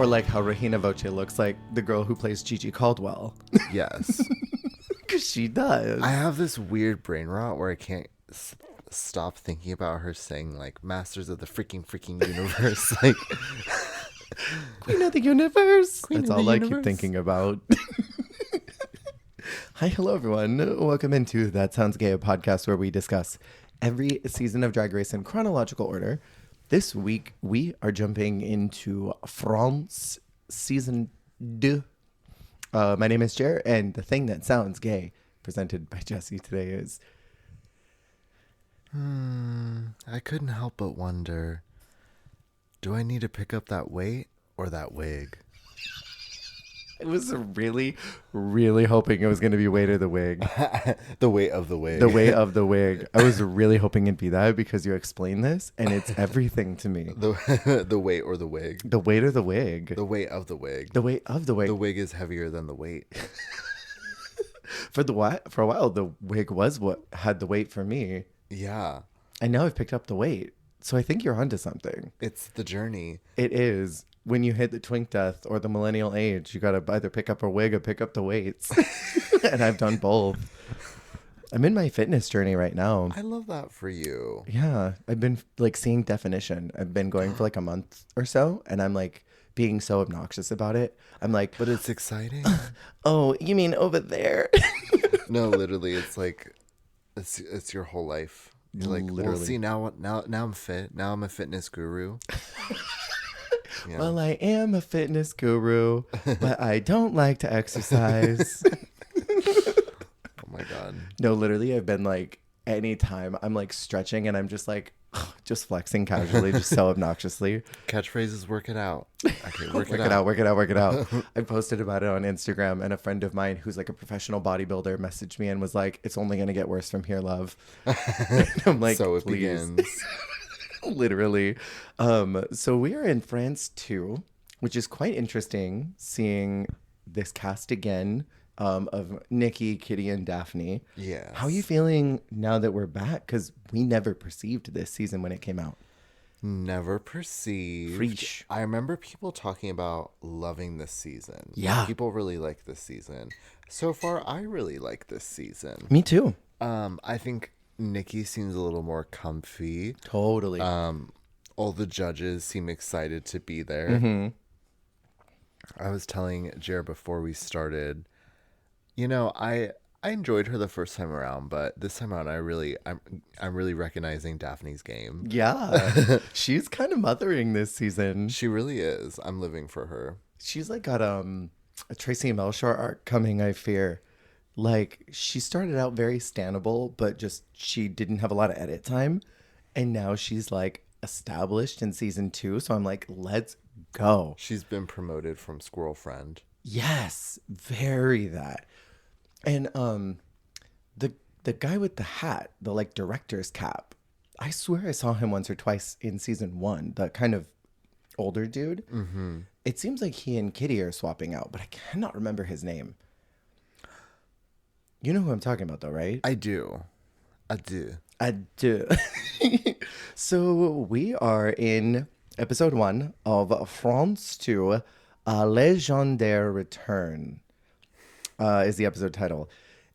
Or like how Regina Voce looks like the girl who plays Gigi Caldwell. Yes. Because she does. I have this weird brain rot where I can't stop thinking about her saying like Masters of the freaking universe. Like Queen of the Universe. Queen That's of the all I keep universe. thinking about. Hi, hello, everyone. Welcome into That Sounds Gay, a podcast where we discuss every season of Drag Race in chronological order. This week, we are jumping into France Season 2. My name is Jer, and the thing that sounds gay, presented by Jesse today, is... I couldn't help but wonder, do I need to pick up that weight or that wig? I was really, really hoping it was going to be weight of the wig. The weight of the wig. The weight of the wig. I was really hoping it'd be that because you explained this, and it's everything to me. The weight or the wig. The weight of the wig. The weight of the wig. The weight of the wig. The wig is heavier than the weight. For a while, the wig was what had the weight for me. Yeah. And now I've picked up the weight. So I think you're onto something. It's the journey. It is. When you hit the twink death or the millennial age, you got to either pick up a wig or pick up the weights. And I've done both. I'm in my fitness journey right now. I love that for you. Yeah. I've been like seeing definition. I've been going for like a month or so. And I'm like being so obnoxious about it. I'm like, but it's exciting. Oh, you mean over there? No, literally. It's like, it's your whole life. You're like, literally. Well, see, now I'm fit. Now I'm a fitness guru. Yeah. Well, I am a fitness guru, but I don't like to exercise. Oh my God. No, literally, I've been like, anytime I'm like stretching and I'm just like, just flexing casually, just so obnoxiously. Catchphrase is work it out. Okay, work it out. I posted about it on Instagram, and a friend of mine who's like a professional bodybuilder messaged me and was like, it's only going to get worse from here, love. I'm like, so it please. begins. Literally. So we are in France too, which is quite interesting seeing this cast again of Nikki, Kitty, and Daphne. Yes. How are you feeling now that we're back? Because we never perceived this season when it came out. Never perceived. Freesh. I remember people talking about loving this season. Yeah. People really like this season. So far, I really like this season. Me too. I think Nikki seems a little more comfy. Totally. All the judges seem excited to be there. Mm-hmm. I was telling Jer before we started, you know, I enjoyed her the first time around, but this time around, I'm really recognizing Daphne's game. Yeah. She's kind of mothering this season. She really is. I'm living for her. She's like got a Tracy Melchior arc coming, I fear. Like, she started out very standable, but just she didn't have a lot of edit time. And now she's like established in season 2. So I'm like, let's go. She's been promoted from Squirrel Friend. Yes, very that. And the guy with the hat, the like director's cap, I swear I saw him once or twice in season 1, the kind of older dude. Mm-hmm. It seems like he and Kitty are swapping out, but I cannot remember his name. You know who I'm talking about, though, right? I do. So we are in episode 1 of France 2, A Légendaire Return, is the episode title.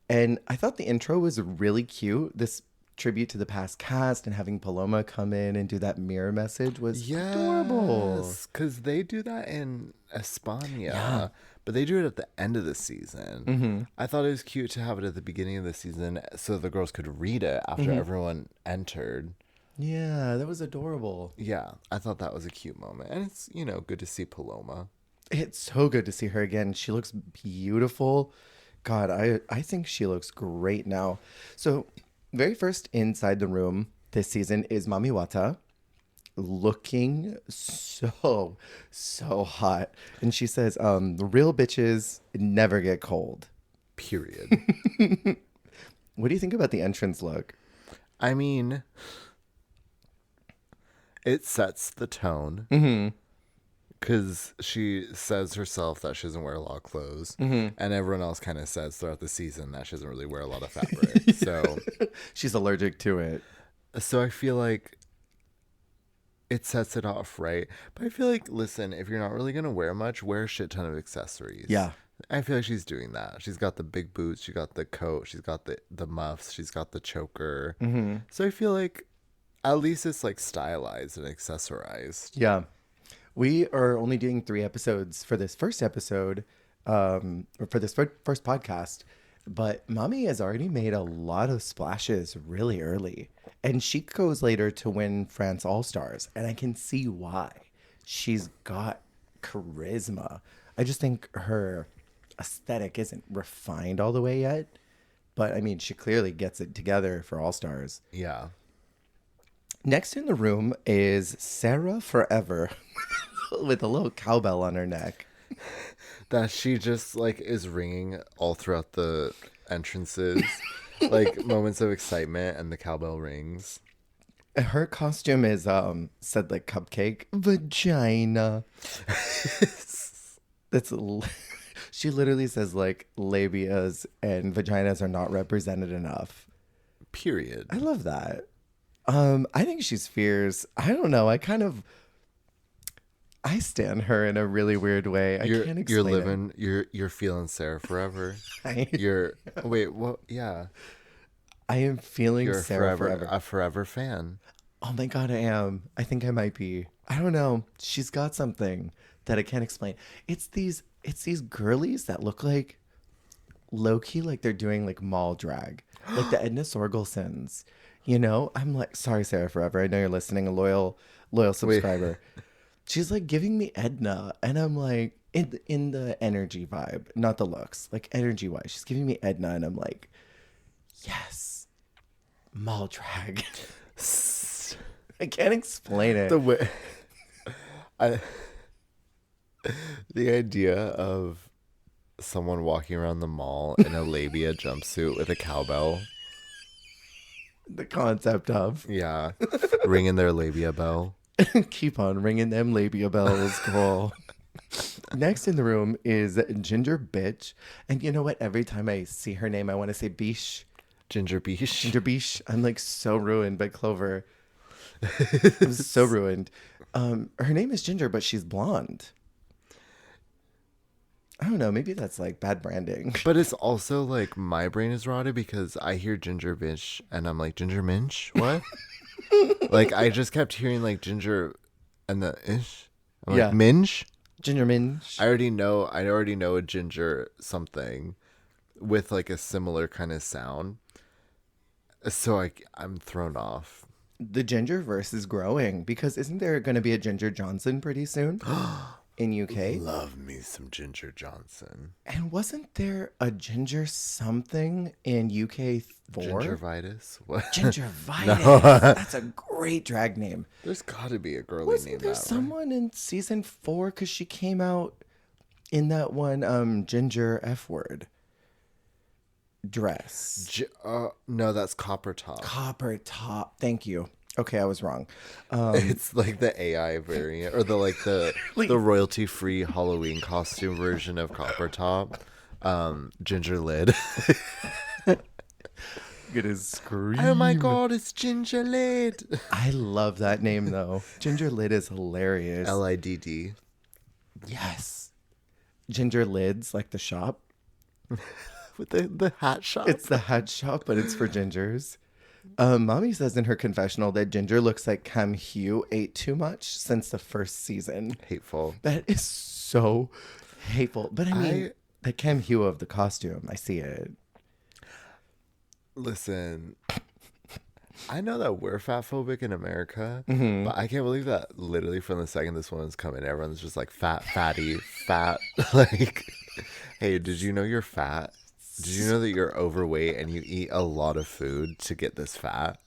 And I thought the intro was really cute. This tribute to the past cast and having Paloma come in and do that mirror message was adorable. Yes, because they do that in España. Yeah. But they do it at the end of the season. Mm-hmm. I thought it was cute to have it at the beginning of the season so the girls could read it after everyone entered. Yeah, that was adorable. Yeah, I thought that was a cute moment. And it's, you know, good to see Paloma. It's so good to see her again. She looks beautiful. God, I think she looks great now. So, very first inside the room this season is Mami Wata, looking so hot. And she says, real bitches never get cold. Period. What do you think about the entrance look? I mean, it sets the tone. Mm-hmm. Because she says herself that she doesn't wear a lot of clothes. Mm-hmm. And everyone else kind of says throughout the season that she doesn't really wear a lot of fabric. Yeah. So she's allergic to it. So I feel like it sets it off, right? But I feel like, listen, if you're not really gonna wear much, wear a shit ton of accessories. Yeah. I feel like she's doing that. She's got the big boots, she got the coat, she's got the muffs, she's got the choker. Mm-hmm. So I feel like at least it's like stylized and accessorized. Yeah. We are only doing 3 episodes for this first episode, or for this first podcast. But Mommy has already made a lot of splashes really early. And she goes later to win France All Stars. And I can see why. She's got charisma. I just think her aesthetic isn't refined all the way yet. But I mean, she clearly gets it together for All Stars. Yeah. Next in the room is Sarah Forever with a little cowbell on her neck. That she just like is ringing all throughout the entrances. Like moments of excitement and the cowbell rings. Her costume is said like cupcake vagina. That's she literally says like labias and vaginas are not represented enough. Period. I love that. I think she's fierce. I don't know. I stand her in a really weird way. I can't explain you're living you're feeling Sarah forever. it. You're wait, what? Yeah. I am feeling You're Sarah forever forever. a forever fan. Oh my God, I am. I think I might be. I don't know. She's got something that I can't explain. It's these girlies that look like low key like they're doing like mall drag. Like the Edna Sorgelsons. You know? I'm like, sorry, Sarah Forever. I know you're listening, a loyal subscriber. She's like giving me Edna, and I'm like in the energy vibe, not the looks, like energy wise. She's giving me Edna, and I'm like, yes, mall drag. I can't explain it. The way the idea of someone walking around the mall in a labia jumpsuit with a cowbell. The concept of Yeah. Ringing their labia bell. keep on ringing them labia bells, girl. Next in the room is Ginger Bitch, and you know what? Every time I see her name, I want to say Biche. Ginger Beach. Ginger Biche. I'm like so ruined by Clover. I'm so ruined. Her name is Ginger, but she's blonde. I don't know. Maybe that's like bad branding. But it's also like my brain is rotted because I hear Ginger Bitch and I'm like, Ginger Minch? What? Like I just kept hearing like Ginger and the ish. I'm Yeah. like, Minch? Ginger Minch. I already know a ginger something with like a similar kind of sound. So I'm thrown off. The Ginger verse is growing because isn't there going to be a Ginger Johnson pretty soon in UK? Love me some Ginger Johnson. And wasn't there a Ginger something in UK 4? Gingivitis? What? Gingivitis. That's a great drag name. There's got to be a girly Wasn't named there that, right? someone in season 4 because she came out in that one Ginger F word dress? No, that's Copper Top. Copper Top. Thank you. Okay, I was wrong. It's like the AI variant, or the royalty free Halloween costume version of Copper Top. Ginger Lid. It is scream. Oh my God, it's Ginger Lid. I love that name though. Ginger Lid is hilarious. LIDD. Yes. Ginger Lids, like the shop. With the hat shop. It's the hat shop, but it's for gingers. Mommy says in her confessional that Ginger looks like Cam Hugh ate too much since the first season. Hateful. That is so hateful. But I mean, the Cam Hugh of the costume, I see it. Listen, I know that we're fat phobic in America, Mm-hmm. but I can't believe that literally from the second this woman's come in, everyone's just like fatty, fat. Like, hey, did you know you're fat? Did you know that you're overweight and you eat a lot of food to get this fat?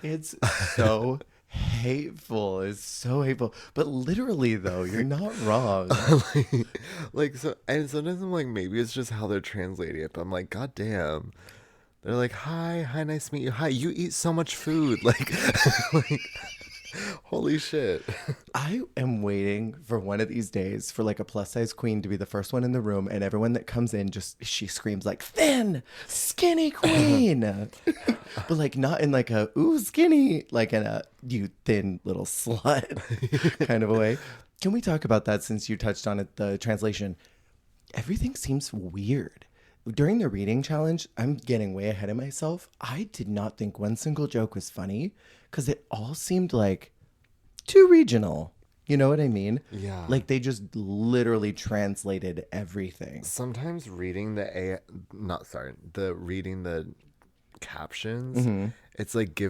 It's so hateful. It's so hateful. But literally, though, you're not wrong. Like so, and sometimes I'm like, maybe it's just how they're translating it. But I'm like, God damn. They're like, hi, nice to meet you. Hi, you eat so much food. Like, Holy shit. I am waiting for one of these days for like a plus size queen to be the first one in the room, and everyone that comes in just she screams like thin, skinny queen, but like not in like a ooh skinny, like in a you thin little slut kind of a way. Can we talk about that since you touched on it? The translation, everything seems weird. During the reading challenge, I'm getting way ahead of myself. I did not think one single joke was funny because it all seemed like too regional. You know what I mean? Yeah. Like they just literally translated everything. Sometimes reading the reading the captions, Mm-hmm. it's like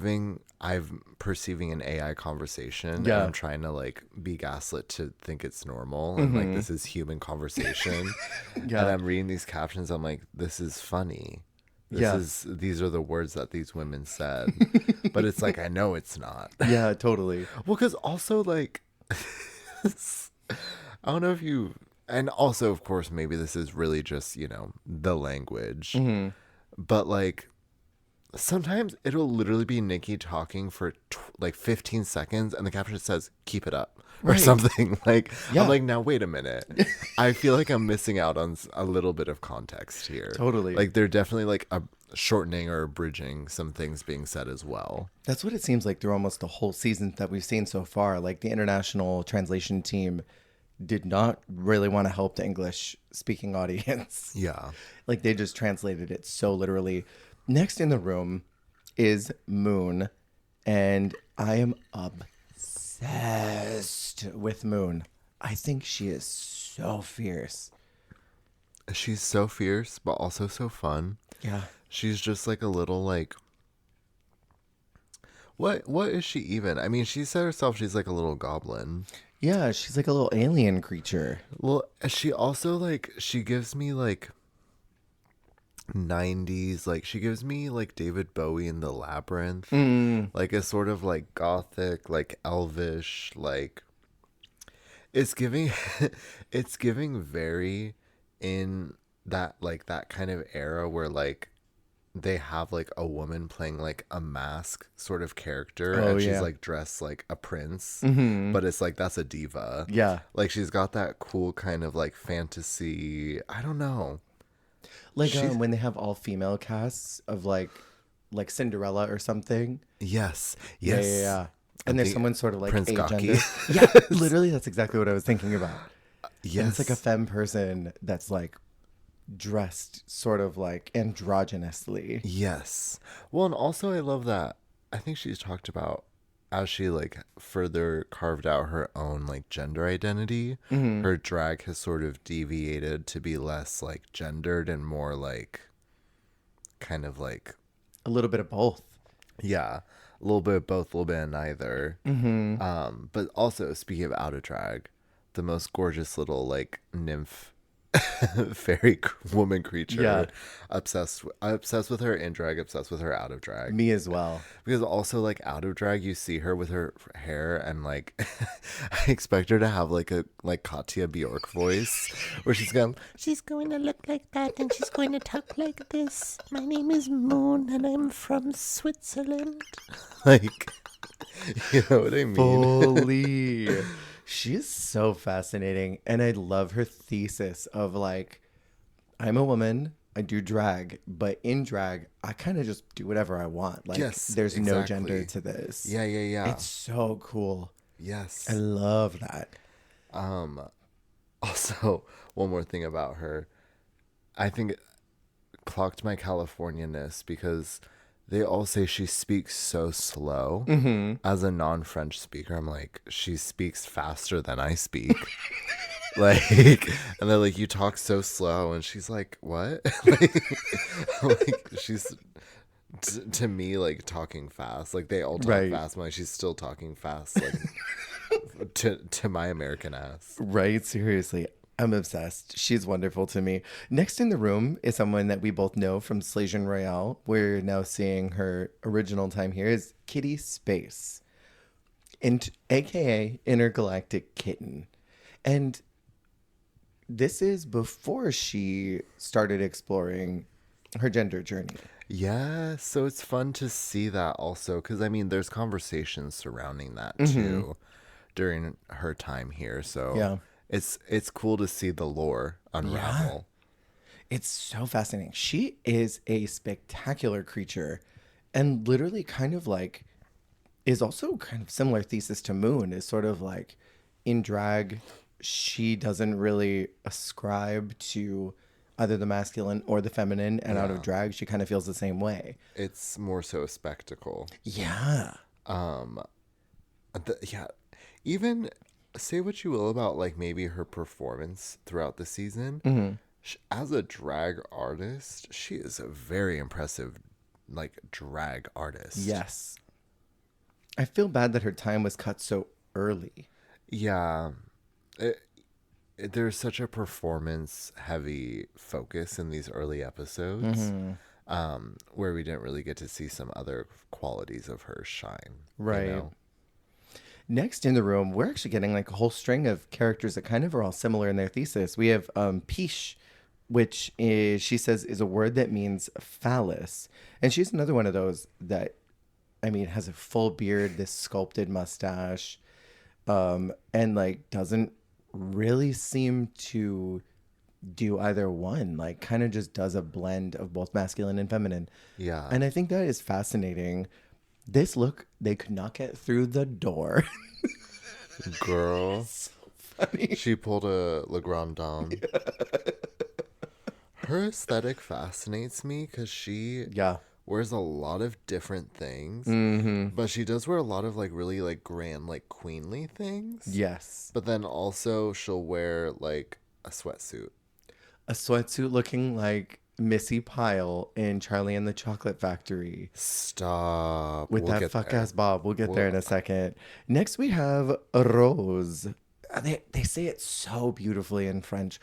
I'm perceiving an AI conversation and Yeah. I'm trying to like be gaslit to think it's normal and like Mm-hmm. this is human conversation. And Yeah. I'm reading these captions, I'm like, this is funny. Yeah. These are the words that these women said. But it's like, I know it's not. Yeah, totally. Well, because also like I don't know if you, and also of course maybe this is really just the language, Mm-hmm. but like sometimes it'll literally be Nikki talking for like 15 seconds and the caption says keep it up or Right. something. Like Yeah. I'm like, now wait a minute, I feel like I'm missing out on a little bit of context here. Totally. Like they're definitely like a shortening or abridging some things being said as well. That's what it seems like through almost the whole season that we've seen so far. Like the international translation team did not really want to help the English speaking audience. Yeah. Like they just translated it so literally. Next in the room is Moon, and I am obsessed with Moon. I think she is so fierce. She's so fierce but also so fun. Yeah. She's just like a little like what is she even? I mean, she said herself she's like a little goblin. Yeah, she's like a little alien creature. Well, she also like she gives me like 90s, like she gives me like David Bowie in the Labyrinth. Like a sort of like gothic, like elvish, like it's giving it's giving very in that like that kind of era where like they have like a woman playing like a mask sort of character Oh, and she's yeah. like dressed like a prince, Mm-hmm. but it's like that's a diva. Yeah. Like she's got that cool kind of like fantasy, I don't know. Like She's when they have all female casts of like Cinderella or something. yes, Yeah, yes. yeah, yeah. I And there's think someone sort of like Prince Gaki. agender. Yeah, literally that's exactly what I was thinking about. Yes. And it's like a femme person that's like dressed sort of like androgynously. Yes. Well, and also I love that. I think she's talked about as she like further carved out her own like gender identity, her drag has sort of deviated to be less like gendered and more like kind of like A little bit of both. yeah, a little bit of both, a little bit of neither. But also speaking of out of drag, the most gorgeous little like nymph fairy woman creature. Yeah. Obsessed with her in drag, obsessed with her out of drag. Me as well. Because also like out of drag, you see her with her hair and like I expect her to have like a like Katya Bjork voice where she's going to look like that and she's going to talk like this. My name is Moon and I'm from Switzerland. Like, you know what I mean? Fully. She is so fascinating. And I love her thesis of like, I'm a woman, I do drag, but in drag, I kind of just do whatever I want. Like, Yes, there's no exactly. gender to this. Yeah, yeah, yeah. It's so cool. Yes. I love that. Also, one more thing about her. I think it clocked my Californianness because they all say she speaks so slow. As a non-French speaker, I'm like, she speaks faster than I speak. Like, and they're like, you talk so slow. And she's like, what? like she's, to me, like talking fast. Like they all talk Right. fast. I'm like, she's still talking fast. Like, to my American ass. Right? Seriously. I'm obsessed. She's wonderful to me. Next in the room is someone that we both know from Slajon Royale. We're now seeing her original time here is Kitty Space, aka Intergalactic Kitten. And this is before she started exploring her gender journey. Yeah, so it's fun to see that also, because I mean, there's conversations surrounding that Mm-hmm. too during her time here. So Yeah. it's cool to see the lore Yeah. unravel. It's so fascinating. She is a spectacular creature and literally kind of like is also kind of similar thesis to Moon is sort of like in drag, she doesn't really ascribe to either the masculine or the feminine, and out of Yeah, drag, she kind of feels the same way. it's more so a spectacle. Yeah. Yeah, even say what you will about like maybe her performance throughout the season. As a drag artist, she is a very impressive, like drag artist. Yes. I feel bad that her time was cut so early. Yeah, it, there's such a performance heavy focus in these early episodes, where we didn't really get to see some other qualities of her shine. You Right. know? Next in the room, we're actually getting like a whole string of characters that kind of are all similar in their thesis. We have Piche, which is, she says is a word that means phallus. And she's another one of those that, I mean, has a full beard, this sculpted mustache, and like doesn't really seem to do either one, like kind of just does a blend of both masculine and feminine. Yeah, And I think that is fascinating. This look, they could not get through the door. girl, Funny. she pulled a Le Grand Dame. Her aesthetic fascinates me because she Yeah. wears a lot of different things, Mm-hmm. but she does wear a lot of like really like grand, like queenly things. Yes. But then also she'll wear like a sweatsuit. A sweatsuit looking like Missy Pyle in Charlie and the Chocolate Factory Stop. with We'll that get fuck there. ass bob. We'll get there in We'll, a second. Next, we have Rose. They say it so beautifully in French.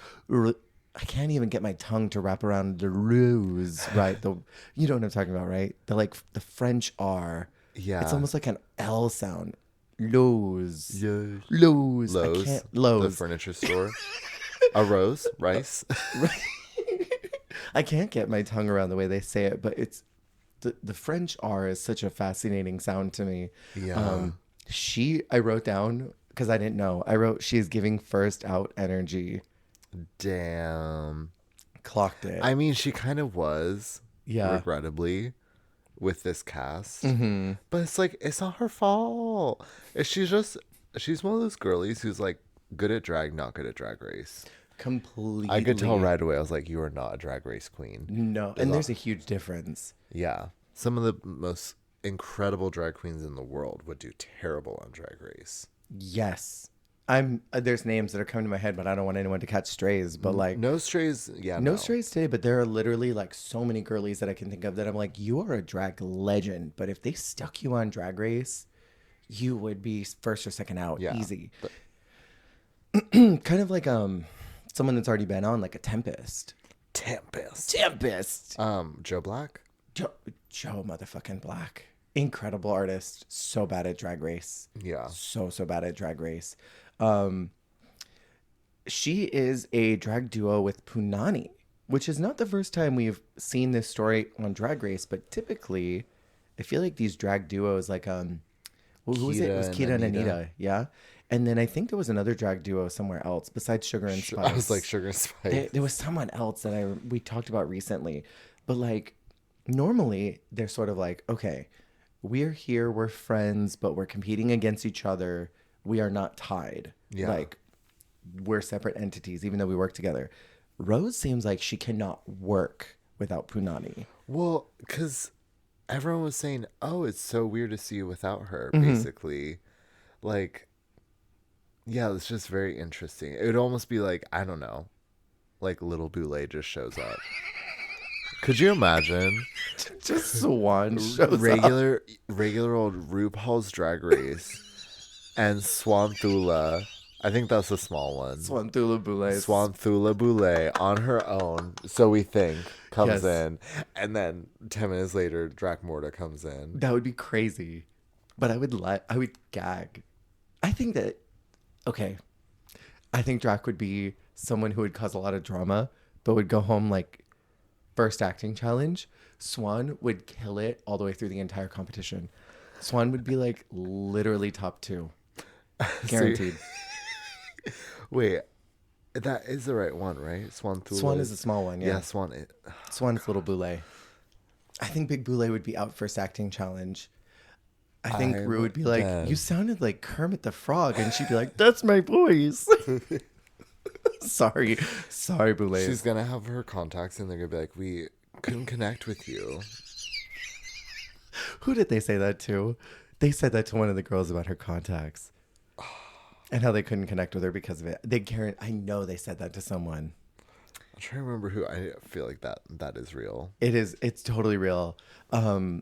I can't even get my tongue to wrap around the rose, right? The you know what I'm talking about, right? The like the French R. It's yeah. almost like an L sound. Lowe's. Yeah. Lowe's. I Lowe's, can't. the Lowe's. furniture store. A rose, rice. I can't get my tongue around the way they say it, but it's the French R is such a fascinating sound to me. Yeah. I wrote down because I didn't know. I wrote she is giving first out energy. Damn. Clocked it. I mean, she kind of was, Yeah. regrettably, with this cast. Mm-hmm. But it's like, it's not her fault. She's one of those girlies who's like good at drag, not good at drag race. Completely. I could tell right away. I was like, you are not a drag race queen. No, and there's a huge difference. Yeah. Some of the most incredible drag queens in the world would do terrible on Drag Race. Yes. I'm there's names that are coming to my head, but I don't want anyone to catch strays. But like No strays. Yeah, no no. strays today, but there are literally like so many girlies that I can think of that I'm like, you are a drag legend. But if they stuck you on Drag Race, you would be first or second out, Yeah. easy. But Kind of like someone that's already been on, like a Tempest. Tempest. Tempest. Joe Black. Joe motherfucking Black, incredible artist. So bad at Drag Race. Yeah. So bad at Drag Race. She is a drag duo with Punani, which is not the first time we've seen this story on Drag Race, but typically I feel like these drag duos like who was it? It was Kita Kita and and Anita. Anita, yeah. And then I think there was another drag duo somewhere else besides Sugar and Spice. I was like Sugar and Spice. There was someone else that we talked about recently, but like normally they're sort of like, okay, we're here, we're friends, but we're competing against each other. We are not tied. Yeah. Like we're separate entities, even though we work together. Rose seems like she cannot work without Punani. Well, because everyone was saying, "Oh, it's so weird to see you without her." Mm-hmm. Basically, like, yeah, it's just very interesting. It would almost be like, I don't know, like Little Boulay just shows up. Could you imagine Just Swan shows up. regular old RuPaul's Drag Race and Swanthula? I think that's the small one. Swanthula Boulay. Swanthula Boulay on her own, so we think, comes Yes. in, and then 10 minutes later, Dracmorta comes in. That would be crazy. But I would gag. I think that, okay, I think Drac would be someone who would cause a lot of drama, but would go home like first acting challenge, Swan would kill it all the way through the entire competition. Swan would be like literally top 2. Guaranteed. Wait, that is the right one, right? Swan is a small one, yeah. Yeah, Swan. Swan's little Boulay. I think Big Boulay would be out first acting challenge. I think Rue would be like, you sounded like Kermit the Frog. And she'd be like, that's my voice. Sorry, Boulay. She's going to have her contacts and they're going to be like, we couldn't connect with you. Who did they say that to? They said that to one of the girls about her contacts. And how they couldn't connect with her because of it. I know they said that to someone. I'm trying to remember who. I feel like that is real. It is. It's totally real. You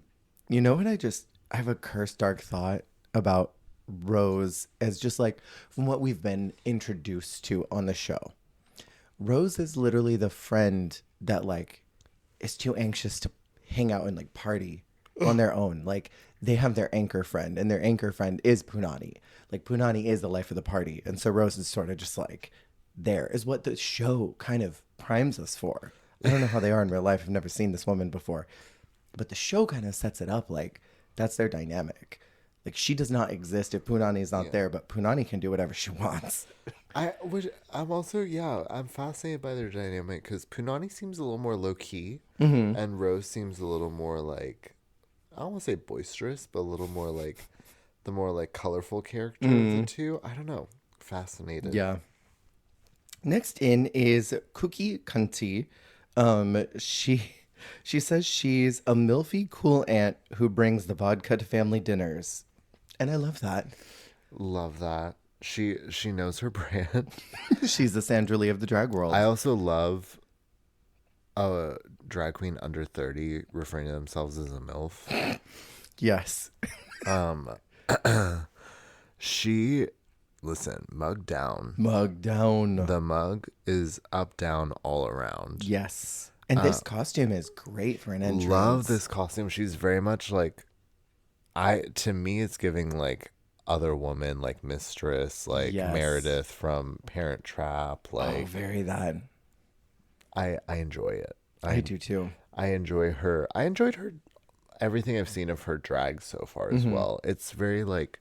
know what? I have a cursed dark thought about Rose as just like from what we've been introduced to on the show. Rose is literally the friend that like is too anxious to hang out and like party on their own. Like they have their anchor friend, and their anchor friend is Punani. Like Punani is the life of the party, and so Rose is sort of just like there is what the show kind of primes us for. I don't know how they are in real life. I've never seen this woman before, but the show kind of sets it up like that's their dynamic. Like she does not exist if Punani is not there, but Punani can do whatever she wants. I'm fascinated by their dynamic because Punani seems a little more low key, and Rose seems a little more like, I don't want to say boisterous, but a little more like the more like colorful character of the two. I don't know. Fascinated. Yeah. Next in is Cookie Cunty. She says she's a milfy cool aunt who brings the vodka to family dinners. And I love that. Love that. She knows her brand. She's the Sandra Lee of the drag world. I also love a drag queen under 30 referring to themselves as a MILF. Yes. Listen, mug down. Mug down. The mug is up, down, all around. Yes. And this costume is great for an entrance. Love this costume. She's very much like, to me, it's giving like other woman, like Mistress, like Meredith from Parent Trap. Like, very that. I enjoy it. I do too. I enjoy her. I enjoyed her, everything I've seen of her drag so far as well. It's very like,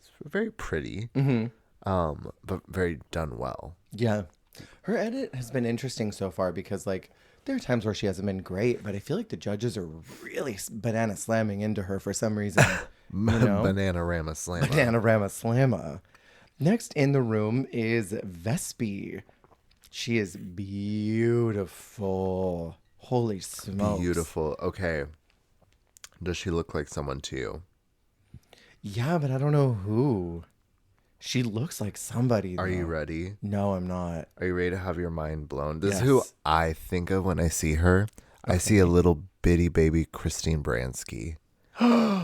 it's very pretty, but very done well. Yeah. Her edit has been interesting so far because like there are times where she hasn't been great, but I feel like the judges are really banana slamming into her for some reason. Banana-rama slamma. Banana-rama slamma. Next in the room is Vespi. She is beautiful. Holy smokes. Beautiful. Okay. Does she look like someone to you? Yeah, but I don't know who. She looks like somebody. Are you ready? No, I'm not. Are you ready to have your mind blown? This is who I think of when I see her. Okay. I see a little bitty baby Christine Baranski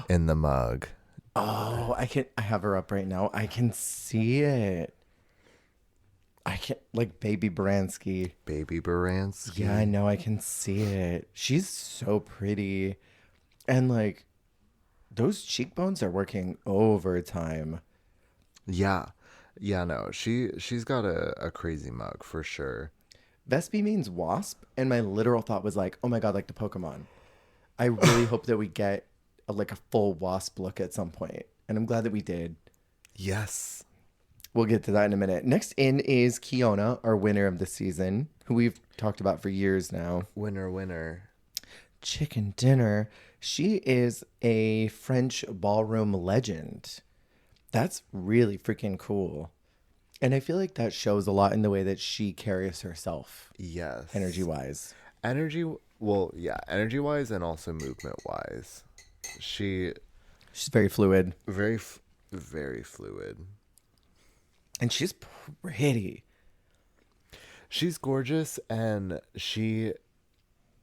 in the mug. Oh, I have her up right now. I can see it. I can like baby Baranski. Baby Baranski. Yeah, I know. I can see it. She's so pretty. And like those cheekbones are working overtime. Yeah. Yeah, no. She's got a crazy mug for sure. Vespi means wasp, and my literal thought was like, oh my god, like the Pokemon. I really hope that we get a full wasp look at some point. And I'm glad that we did. Yes. We'll get to that in a minute. Next in is Kiona, our winner of the season, who we've talked about for years now. Winner. Chicken dinner. She is a French ballroom legend. That's really freaking cool. And I feel like that shows a lot in the way that she carries herself. Yes. Energy-wise. Energy-wise and also movement-wise. She's very fluid. Very, very fluid. And she's pretty. She's gorgeous, and she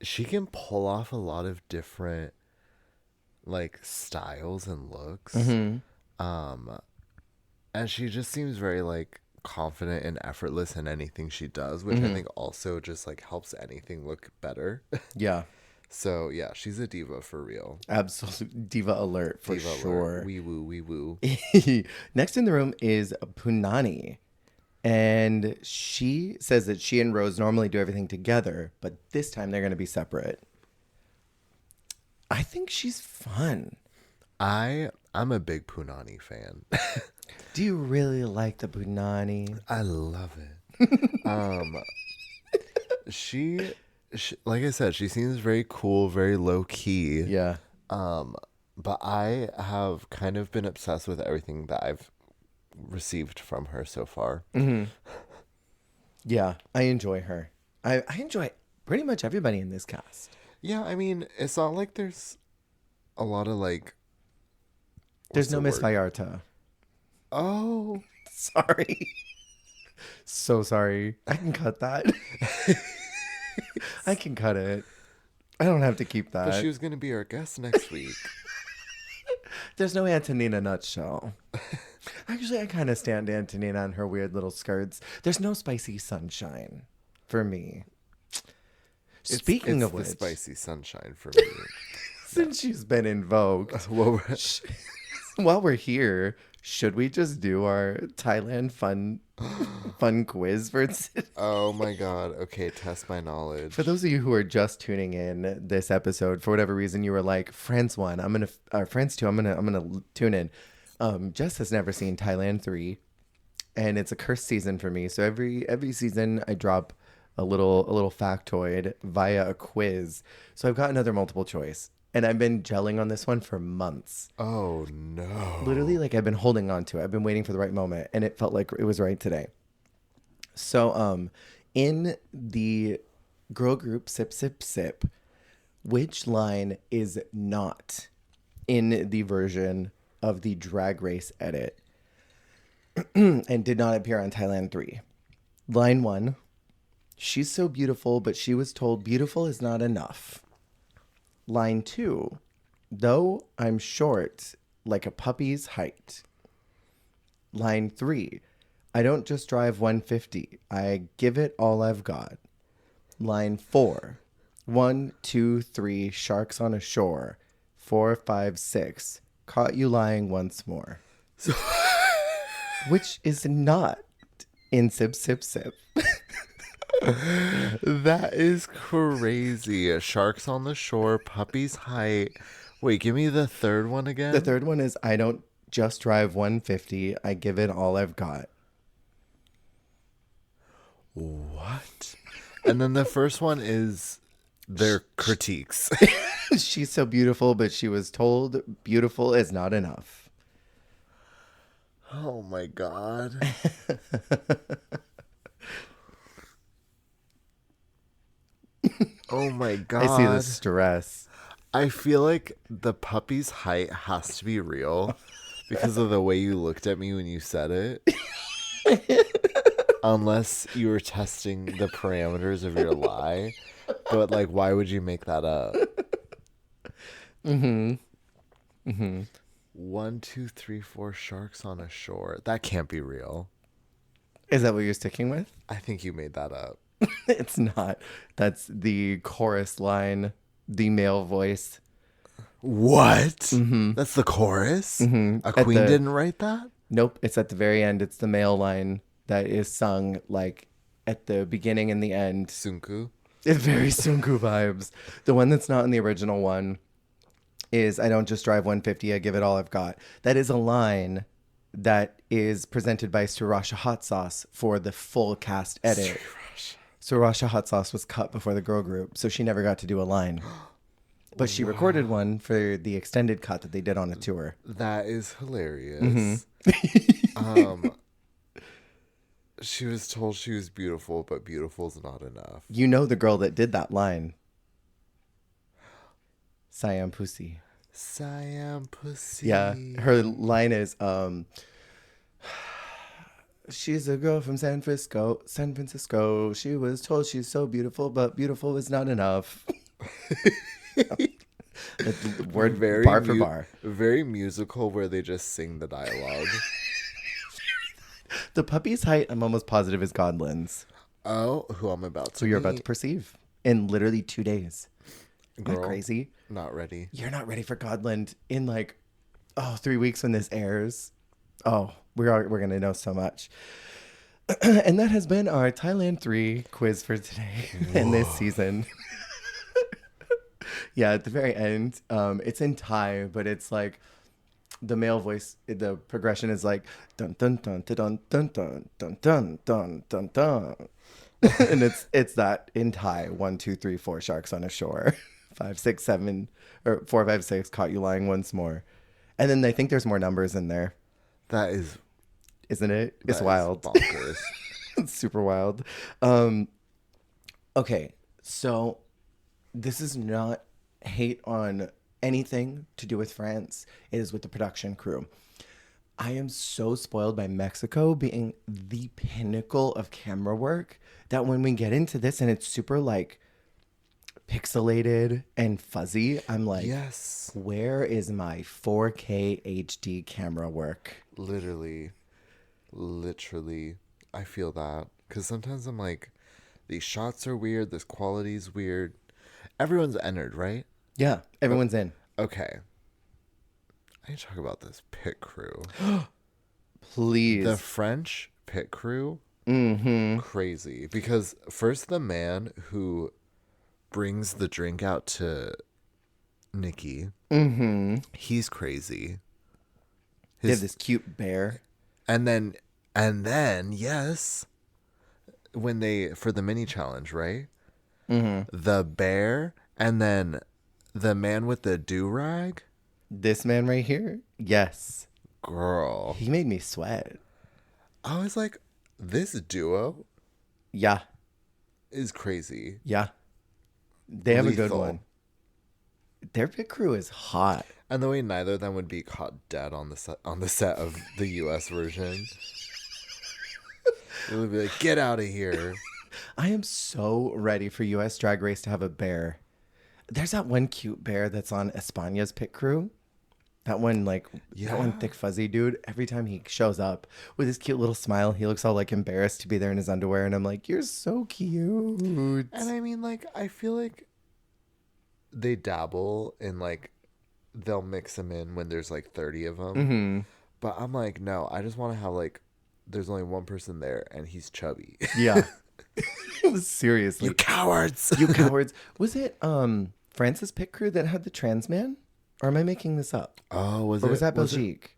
can pull off a lot of different like styles and looks. And she just seems very like confident and effortless in anything she does, which I think also just like helps anything look better. Yeah. So yeah, she's a diva for real. Absolute diva alert for sure. Wee woo. Next in the room is Punani. And she says that she and Rose normally do everything together, but this time they're going to be separate. I think she's fun. I'm a big Punani fan. Do you really like the Punani? I love it. She, like I said, she seems very cool, very low key. Yeah. But I have kind of been obsessed with everything that I've received from her so far. Yeah, I enjoy her. I enjoy pretty much everybody in this cast. Yeah, I mean, it's not like there's a lot of like. There's what's no the Miss word? Vallarta. Oh, Sorry. So sorry. I can cut that. I can cut it. I don't have to keep but that. she was gonna be our guest next week. There's no Antonina Nutshell. Actually, I kind of stand Antonina on her weird little skirts. There's no Spicy Sunshine for me. Speaking it's of the which, spicy sunshine for me. since she's been invoked, Well, while we're here, should we just do our Thailand fun quiz for today? oh my god. Okay, test my knowledge. For those of you who are just tuning in this episode, for whatever reason, you were like, "France 1, France 2, I'm gonna tune in." Jess has never seen Thailand 3, and it's a cursed season for me. So every season, I drop a little factoid via a quiz. So I've got another multiple choice, and I've been gelling on this one for months. Oh no. Literally, like I've been holding on to it. I've been waiting for the right moment, and it felt like it was right today. So, in the girl group Sip Sip Sip, which line is not in the version of the Drag Race edit and did not appear on Thailand 3? Line 1, she's so beautiful, but she was told beautiful is not enough. Line 2, though I'm short, like a puppy's height. Line 3, I don't just drive 150. I give it all I've got. Line 4, 1, 2, 3, sharks on a shore. 4, 5, 6, caught you lying once more. Which is not in Sip Sip Sip. That is crazy. Sharks on the shore, puppy's height. Wait, give me the third one again. The third one is I don't just drive 150. I give it all I've got. What? And then the first one is their critiques. She's so beautiful, but she was told beautiful is not enough. Oh my god. Oh my god. I see the stress. I feel like the puppy's height has to be real because of the way you looked at me when you said it. Unless you were testing the parameters of your lie. But, like, why would you make that up? 1, 2, 3, 4 sharks on a shore. That can't be real. Is that what you're sticking with? I think you made that up. It's not. That's the chorus line, the male voice. What? That's the chorus? A queen didn't write that? Nope, it's at the very end. It's the male line that is sung like at the beginning and the end. Sunku. It's very Sunku vibes. The one that's not in the original one is I don't just drive 150, I give it all I've got. That is a line that is presented by Sriracha Hot Sauce for the full cast edit. Sriracha Hot Sauce was cut before the girl group, so she never got to do a line. But she recorded one for the extended cut that they did on a tour. That is hilarious. She was told she was beautiful, but beautiful's not enough. You know the girl that did that line. Siam Pussy. Siam Pussy. Yeah, her line is, she's a girl from San Francisco. She was told she's so beautiful, but beautiful is not enough. Word bar for bar. Very musical where they just sing the dialogue. The puppy's height, I'm almost positive, is Godlin's. Oh, who I'm about to So you're about meet. to perceive in literally 2 days. Isn't that Girl, crazy? Not ready. You're not ready for Godland in 3 weeks when this airs. Oh, we're going to know so much. And that has been our Thailand 3 quiz for today and this season. Yeah, at the very end, it's in Thai, but it's like the male voice, the progression is like dun dun dun dun dun dun dun dun dun dun dun. And it's that in Thai, 1, 2, 3, 4 sharks on a shore. 5, 6, 7, or 4, 5, 6 caught you lying once more. And then they think there's more numbers in there, That is isn't it? It's that is wild. bonkers. It's super wild. Um, okay, so this is not hate on anything to do with France. It is with the production crew. I am so spoiled by Mexico being the pinnacle of camera work that when we get into this and it's super like pixelated and fuzzy, I'm like, Yes. where is my 4K HD camera work? Literally. I feel that. Because sometimes I'm like, these shots are weird. This quality's weird. Everyone's entered, right? Yeah, everyone's in. Okay. I need to talk about this pit crew. Please. The French pit crew, crazy. Because first the man who brings the drink out to Nikki, he's crazy. They have this cute bear. And then, yes, when they, for the mini challenge, right? The bear, and then the man with the do-rag. This man right here, yes. Girl. He made me sweat. I was like, this duo Yeah, is crazy. yeah. They have a good Lethal. one. Their pit crew is hot. And the way neither of them would be caught dead on the set of the US version. It would be like, get out of here. I am so ready for US Drag Race to have a bear. There's that one cute bear that's on España's pit crew. That one, like, that one Yeah. thick fuzzy dude. Every time he shows up with his cute little smile, he looks all like embarrassed to be there in his underwear. And I'm like, you're so cute. And I mean, like, I feel like they dabble in, like, they'll mix them in when there's like 30 of them. But I'm like, no, I just want to have, like, there's only one person there and he's chubby. Yeah. Seriously. You cowards. You cowards. Was it France's pit crew that had the trans man? Or am I making this up? Oh, Or was that Belgique?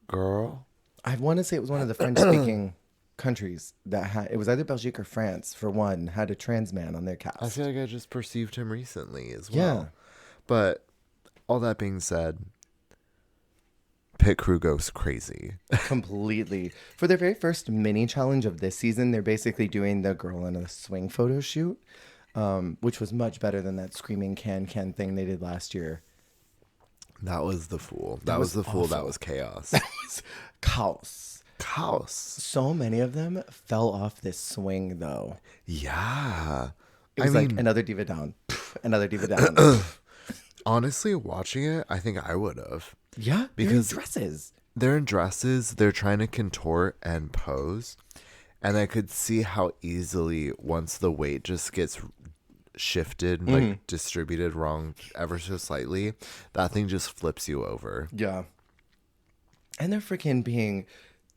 Girl? I want to say it was one of the French-speaking countries that had. It was either Belgique or France, for one, had a trans man on their I cast. feel like I just perceived him recently as well. Yeah. But all that being said, pit crew goes crazy. Completely. For their very first mini challenge of this season, they're basically doing the girl in a swing photo shoot, which was much better than that screaming can thing they did last year. That was the fool. That was the fool. That was chaos. Chaos. Chaos. So many of them fell off this swing, though. Yeah. It was like another diva down, another diva down. Honestly, watching it, I think I would have. Yeah, Because dresses. they're in dresses, they're trying to contort and pose. And I could see how easily, once the weight just gets shifted, like distributed wrong ever so slightly, that thing just flips you over. Yeah. And they're freaking being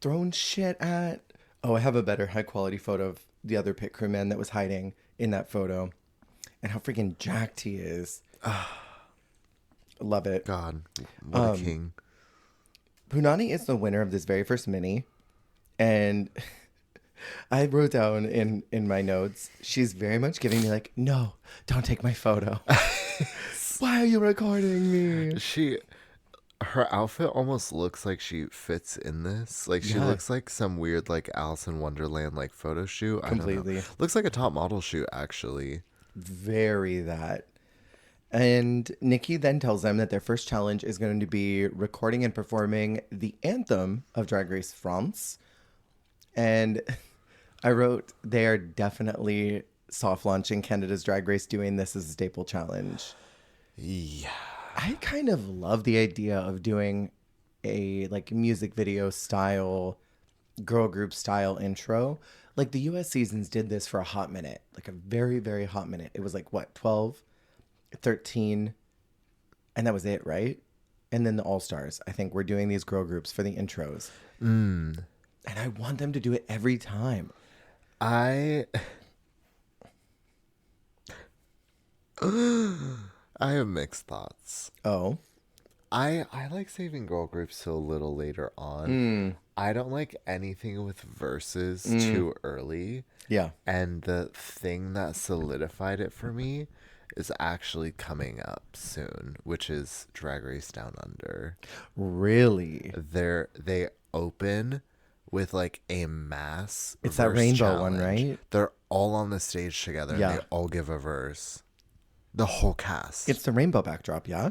thrown shit at. Oh, I have a better high quality photo of the other pit crew man that was hiding in that photo. And how freaking jacked he is. Love it. God, what a king. Punani is the winner of this very first mini. And I wrote down in my notes, she's very much giving me like, no, don't take my photo. Why are you recording me? Her outfit almost looks like she fits in this. Like, she Yeah. looks like some weird, like, Alice in Wonderland, like, photo shoot. I don't know. Completely. Looks like a top model shoot, actually. Very that. And Nikki then tells them that their first challenge is going to be recording and performing the anthem of Drag Race France. And I wrote, they are definitely soft launching Canada's Drag Race doing this as a staple challenge. Yeah. I kind of love the idea of doing a like music video style, girl group style intro. Like the US seasons did this for a hot minute, like a very, very hot minute. It was like what, 12, 13, and that was it, right? And then the All Stars. I think we're doing these girl groups for the intros. And I want them to do it every time. I I have mixed thoughts. Oh. I like saving girl groups till a little later on. I don't like anything with verses too early. Yeah. And the thing that solidified it for me is actually coming up soon, which is Drag Race Down Under. Really? They open with like a mass It's that verse rainbow one, challenge. right? They're all on the stage together Yeah. and they all give a verse. The whole cast. It's the rainbow backdrop, yeah?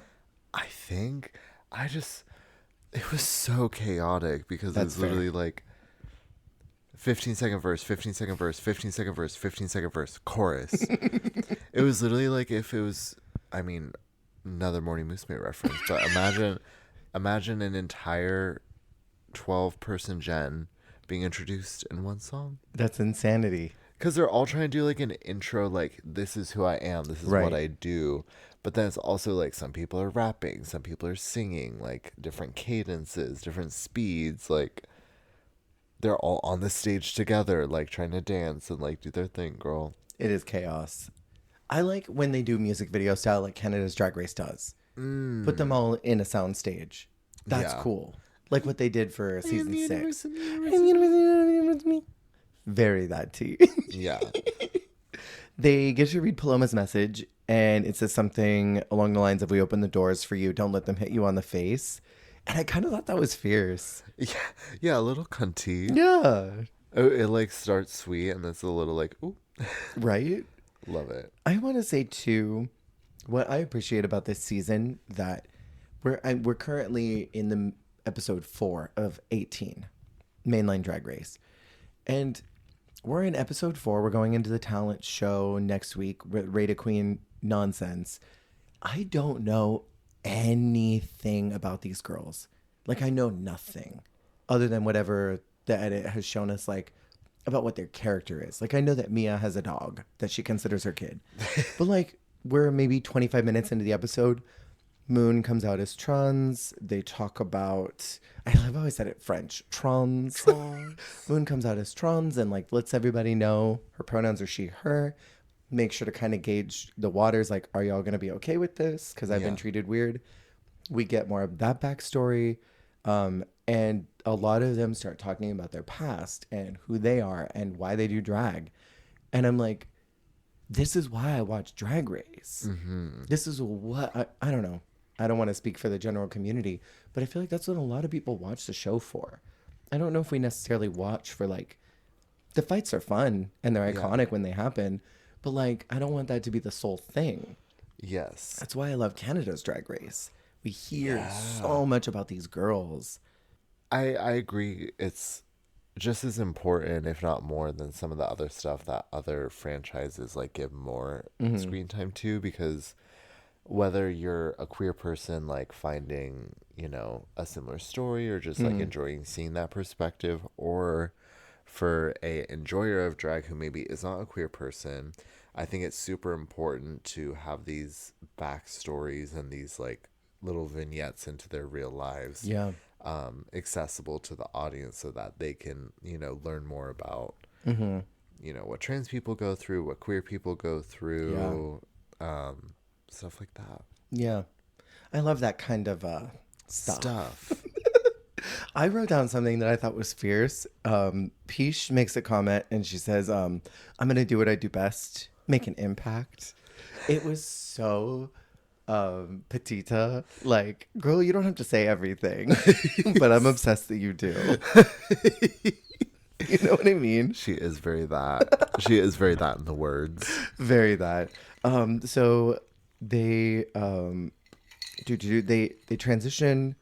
I think it was so chaotic because That's it's literally like 15-second verse, 15-second verse, 15-second verse, 15-second verse, chorus. It was literally like if it was, I mean, another Morning Musume reference, but imagine an entire 12-person gen being introduced in one song. That's insanity. Because they're all trying to do like an intro, like, this is who I am, this is Right. what I do. But then it's also like some people are rapping, some people are singing, like different cadences, different speeds. Like they're all on the stage together, like trying to dance and like do their thing, girl. It is chaos. I like when they do music video style like Canada's Drag Race does. Put them all in a sound stage. That's Yeah. cool. Like what they did for season 6. Very that tea. Yeah. They get to read Paloma's message, and it says something along the lines of, "We open the doors for you. Don't let them hit you on the face." And I kind of thought that was fierce. Yeah, a little cunty. Yeah. It like starts sweet and it's a little like, ooh. Right? Love it. I want to say, too, what I appreciate about this season, that we're currently in the episode 4 of 18, Mainline Drag Race. And we're in episode 4. We're going into the talent show next week, Rate a Queen nonsense. I don't know anything about these girls. Like, I know nothing other than whatever the edit has shown us, like, about what their character is. Like, I know that Mia has a dog that she considers her kid. But, like, we're maybe 25 minutes into the episode. Moon comes out as trans. They talk about, I love how I said it French, trans. Moon comes out as trans and like lets everybody know her pronouns are she, her. Make sure to kind of gauge the waters. Like, are y'all going to be okay with this? Because I've been treated weird. We get more of that backstory. And a lot of them start talking about their past and who they are and why they do drag. And I'm like, this is why I watch Drag Race. This is what, I don't know. I don't want to speak for the general community, but I feel like that's what a lot of people watch the show for. I don't know if we necessarily watch for like, the fights are fun and they're iconic when they happen, but like, I don't want that to be the sole thing. Yes. That's why I love Canada's Drag Race. We hear so much about these girls. I agree. It's just as important, if not more, than some of the other stuff that other franchises like give more screen time to, because whether you're a queer person like finding, you know, a similar story or just like enjoying seeing that perspective, or for a enjoyer of drag who maybe is not a queer person, I think it's super important to have these backstories and these like little vignettes into their real lives accessible to the audience so that they can, you know, learn more about you know, what trans people go through, what queer people go through, stuff like that. Yeah. I love that kind of stuff. I wrote down something that I thought was fierce. Peach makes a comment and she says, I'm going to do what I do best, make an impact. It was so petita. Like, girl, you don't have to say everything, but I'm obsessed that you do. You know what I mean? She is very that. She is very that in the words. Very that. So they they transition.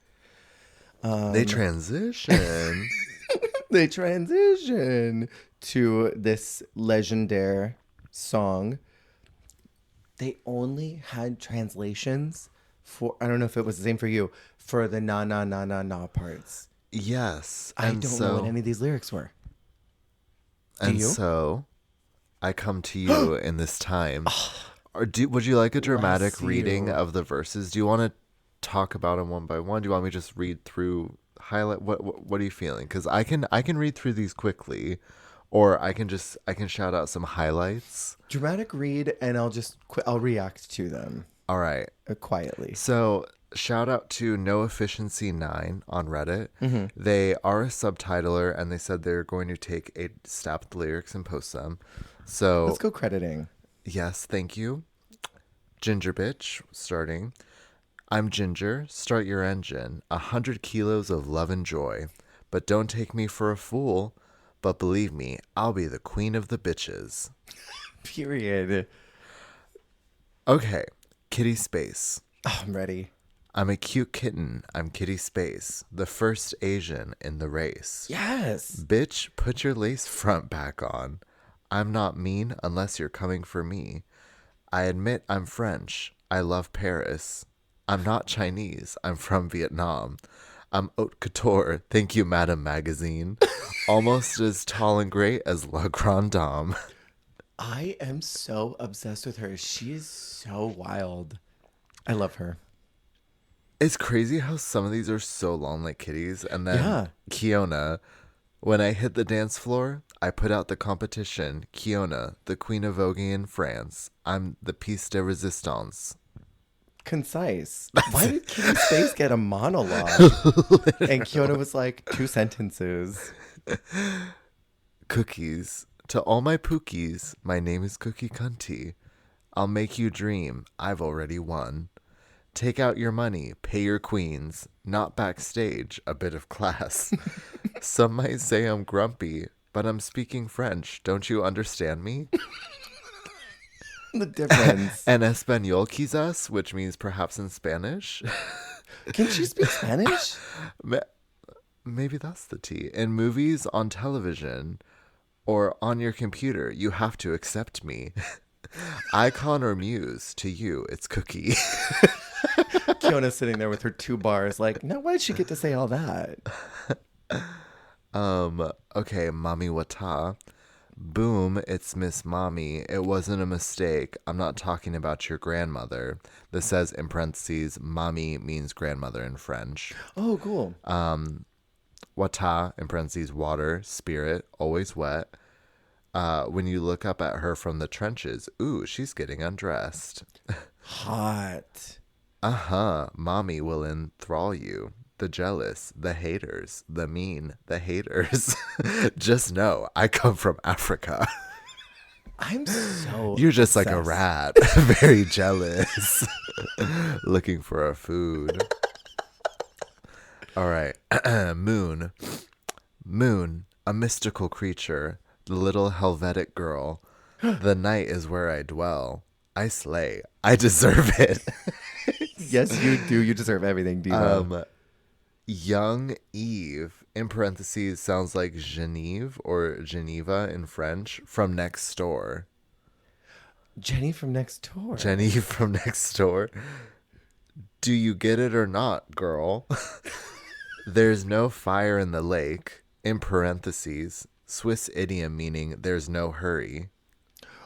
They transition. They transition to this legendary song. They only had translations for, I don't know if it was the same for you, for the na na na na na parts. Yes. I don't know what any of these lyrics were. Do you? So I come to you in this time. Or would you like a dramatic reading of the verses? Do you want to talk about them one by one? Do you want me to just read through highlight what are you feeling? Because I can read through these quickly, or I can shout out some highlights. Dramatic read, and I'll react to them All right. quietly. So shout out to No Efficiency 9 on Reddit. They are a subtitler, and they said they're going to take a stab at the lyrics and post them. So Let's go crediting. yes, thank you. Ginger Bitch starting. I'm Ginger. Start your engine. 100 kilos of love and joy. But don't take me for a fool. But believe me, I'll be the queen of the bitches. Period. Okay. Kitty Space. Oh, I'm ready. I'm a cute kitten. I'm Kitty Space, the first Asian in the race. Yes. Bitch, put your lace front back on. I'm not mean unless you're coming for me. I admit I'm French. I love Paris. I'm not Chinese. I'm from Vietnam. I'm haute couture. Thank you, Madame Magazine. Almost as tall and great as La Grande Dame. I am so obsessed with her. She is so wild. I love her. It's crazy how some of these are so long like kitties. And then Yeah. Kiona, when I hit the dance floor, I put out the competition. Kiona, the queen of voguing in France. I'm the piece de resistance. Concise. Why did Kitty Space get a monologue? And Kiona was like, 2 sentences. Cookies. To all my pookies, my name is Cookie Cunty. I'll make you dream. I've already won. Take out your money. Pay your queens. Not backstage. A bit of class. Some might say I'm grumpy, but I'm speaking French. Don't you understand me? The difference. En español quizás, which means perhaps in Spanish. Can she speak Spanish? Maybe that's the tea. In movies, on television, or on your computer, you have to accept me. Icon or muse, to you, it's Cookie. Kiona's sitting there with her 2 bars like, now why did she get to say all that? Okay, Mommy Wata. Boom, it's Miss Mommy. It wasn't a mistake. I'm not talking about your grandmother. This says in parentheses, Mommy means grandmother in French. Oh, cool. Wata, in parentheses, water, spirit, always wet. When you look up at her from the trenches, ooh, she's getting undressed. Hot. Mommy will enthrall you. The jealous, the haters, the mean, the haters. Just know, I come from Africa. I'm so You're just like a obsessed. rat. Very jealous. Looking for our food. All right. Moon. Moon, a mystical creature. The little Helvetic girl. The night is where I dwell. I slay. I deserve it. Yes, you do. You deserve everything, Diva. Young Eve, in parentheses, sounds like Geneve or Geneva in French, from next door. Jenny from next door. Jenny from next door. Do you get it or not, girl? There's no fire in the lake, in parentheses, Swiss idiom meaning there's no hurry.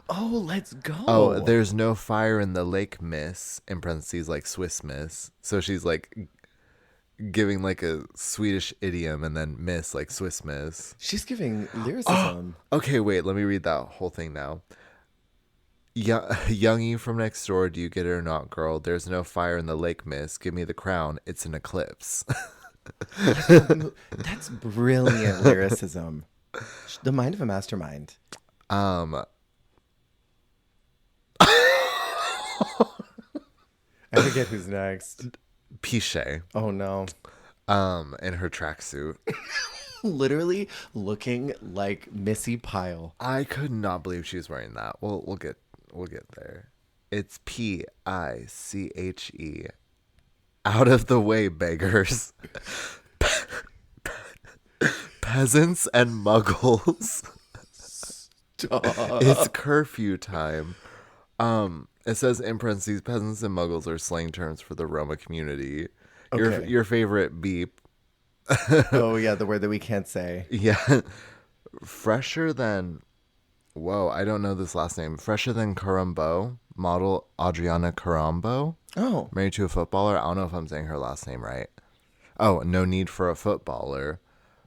Oh, let's go. Oh, there's no fire in the lake, miss, in parentheses, like Swiss miss. So she's like giving like a Swedish idiom and then miss, like Swiss miss. She's giving lyricism. Okay, wait, let me read that whole thing now. Youngie from next door, do you get it or not, girl? There's no fire in the lake, miss. Give me the crown. It's an eclipse. That's brilliant lyricism. The mind of a mastermind. I forget who's next. Piche. Oh no. In her tracksuit. Literally looking like Missy Pyle. I could not believe she was wearing that. We'll get there. It's Piche. Out of the way, beggars. Peasants and muggles. Stop. It's curfew time. It says in parentheses, peasants and muggles are slang terms for the Roma community. Okay. Your favorite beep. Oh yeah, the word that we can't say. Yeah. Fresher than, whoa, I don't know this last name. Fresher than Carumbo, model Adriana Carumbo. Oh. Married to a footballer. I don't know if I'm saying her last name right. Oh, no need for a footballer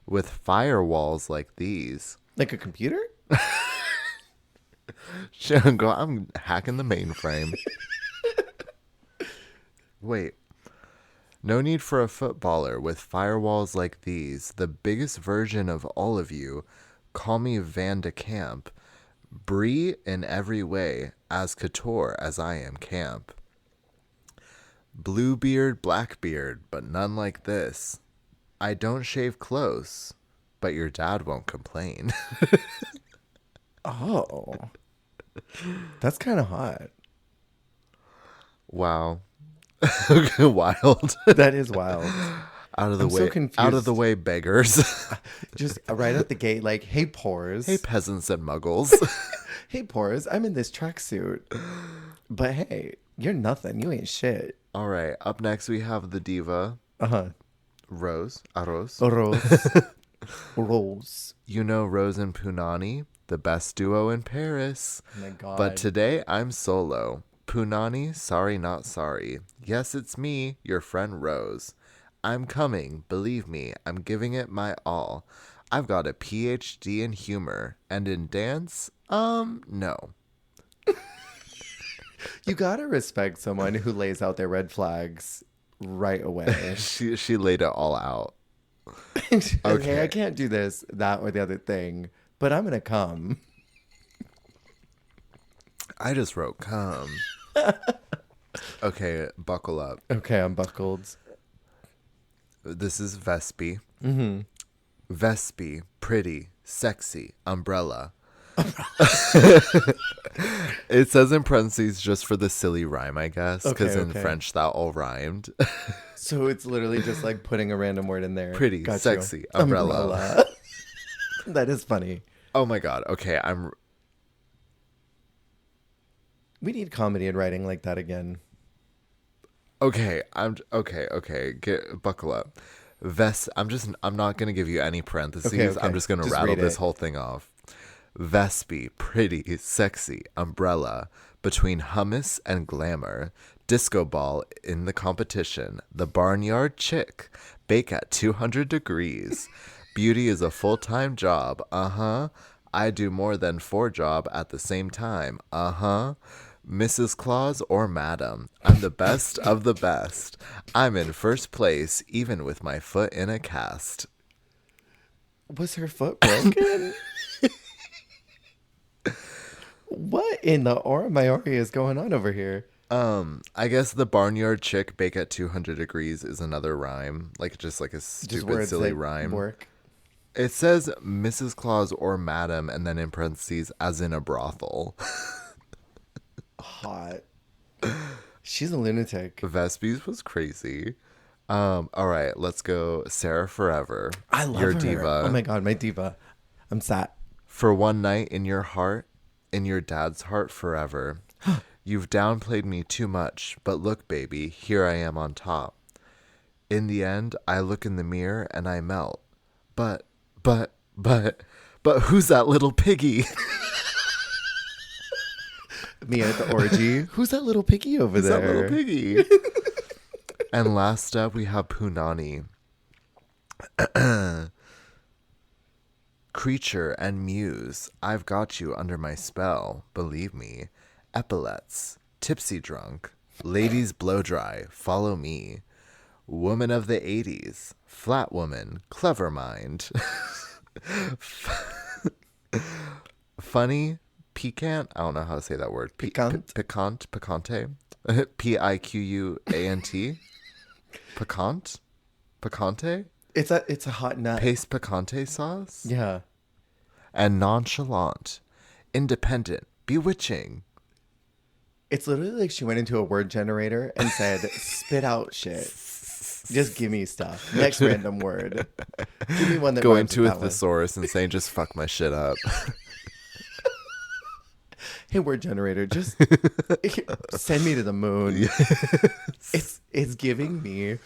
with firewalls like these. Like a computer? I'm hacking the mainframe. Wait. No need for a footballer with firewalls like these. The biggest version of all of you. Call me Van de Camp. Brie in every way, as couture as I am camp. Bluebeard, Blackbeard, but none like this. I don't shave close, but your dad won't complain. Oh. That's kind of hot. Wow. Wild. That is wild. Out of the I'm way. so confused. Out of the way, beggars. Just right out the gate, like, hey, Pores. Hey, peasants and muggles. Hey, Pores, I'm in this tracksuit. But hey, you're nothing. You ain't shit. All right. Up next, we have the diva, Uh-huh. Rose. Arroz. Rose. Rose. You know Rose and Punani, the best duo in Paris. Oh my God. But today, I'm solo. Punani, sorry, not sorry. Yes, it's me, your friend Rose. I'm coming, believe me, I'm giving it my all. I've got a PhD in humor, and in dance, no. You gotta respect someone who lays out their red flags right away. She laid it all out. Okay, I can't do this, that, or the other thing, but I'm gonna come. I just wrote come. Okay, buckle up. Okay, I'm buckled. This is Vespi. Mm-hmm. Vespi, pretty, sexy, umbrella. It says in parentheses just for the silly rhyme, I guess, because in French that all rhymed. So it's literally just like putting a random word in there. Pretty, Got sexy, you. umbrella. That is funny. Oh my God. Okay, We need comedy and writing like that again. okay. Buckle up. I'm not gonna give you any parentheses. Okay. I'm just gonna rattle this whole thing off. Vespi, pretty, sexy, umbrella, between hummus and glamour, disco ball in the competition, the barnyard chick, bake at 200 degrees. Beauty is a full-time job, I do more than 4 jobs at the same time, Mrs. Claus or Madam, I'm the best of the best. I'm in first place, even with my foot in a cast. Was her foot broken? What in the Mayori is going on over here? I guess the barnyard chick bake at 200 degrees is another rhyme, like just like a stupid silly rhyme. Work. It says Mrs. Claus or Madam, and then in parentheses, as in a brothel. Hot. She's a lunatic. Vespi's was crazy. All right, let's go. Sarah Forever. I love your her. diva. Oh my God, my diva. I'm sad. For one night in your heart, in your dad's heart forever. You've downplayed me too much, but look, baby, here I am on top. In the end, I look in the mirror and I melt. But who's that little piggy? Me at the orgy. Who's that little piggy over there? That little piggy. And last up, we have Punani. Creature and muse, I've got you under my spell, believe me. Epaulets, tipsy drunk, ladies blow dry, follow me. Woman of the 80s, flat woman, clever mind. Funny, piquant, I don't know how to say that word. Piquant? Picante. Piquant. Piquant? Picante? It's a hot nut. Paste picante sauce? Yeah. And nonchalant, independent, bewitching. It's literally like she went into a word generator and said, spit out shit. Just give me stuff. Next random word. Give me one that Go rhymes into with a that one. thesaurus and saying, just fuck my shit up. Hey, word generator, just send me to the moon. Yes. It's giving me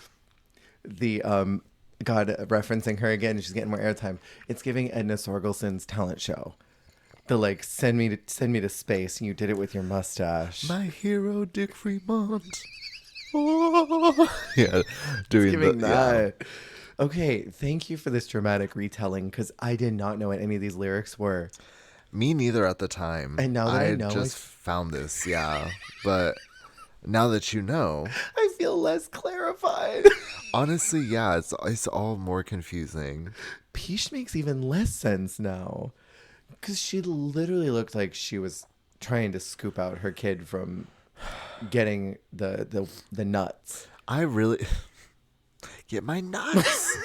the God, referencing her again, she's getting more airtime. It's giving Edna Sorgelson's talent show. The like send me to space, and you did it with your mustache. My hero, Dick Fremont. Yeah, doing Giving the yeah. that. Okay, thank you for this dramatic retelling because I did not know what any of these lyrics were. Me neither at the time. And now that I I know, just found this, yeah. But now that you know, I feel less clarified. honestly, yeah, it's all more confusing. Peach makes even less sense now because she literally looked like she was trying to scoop out her kid from getting the nuts. I really get my nuts.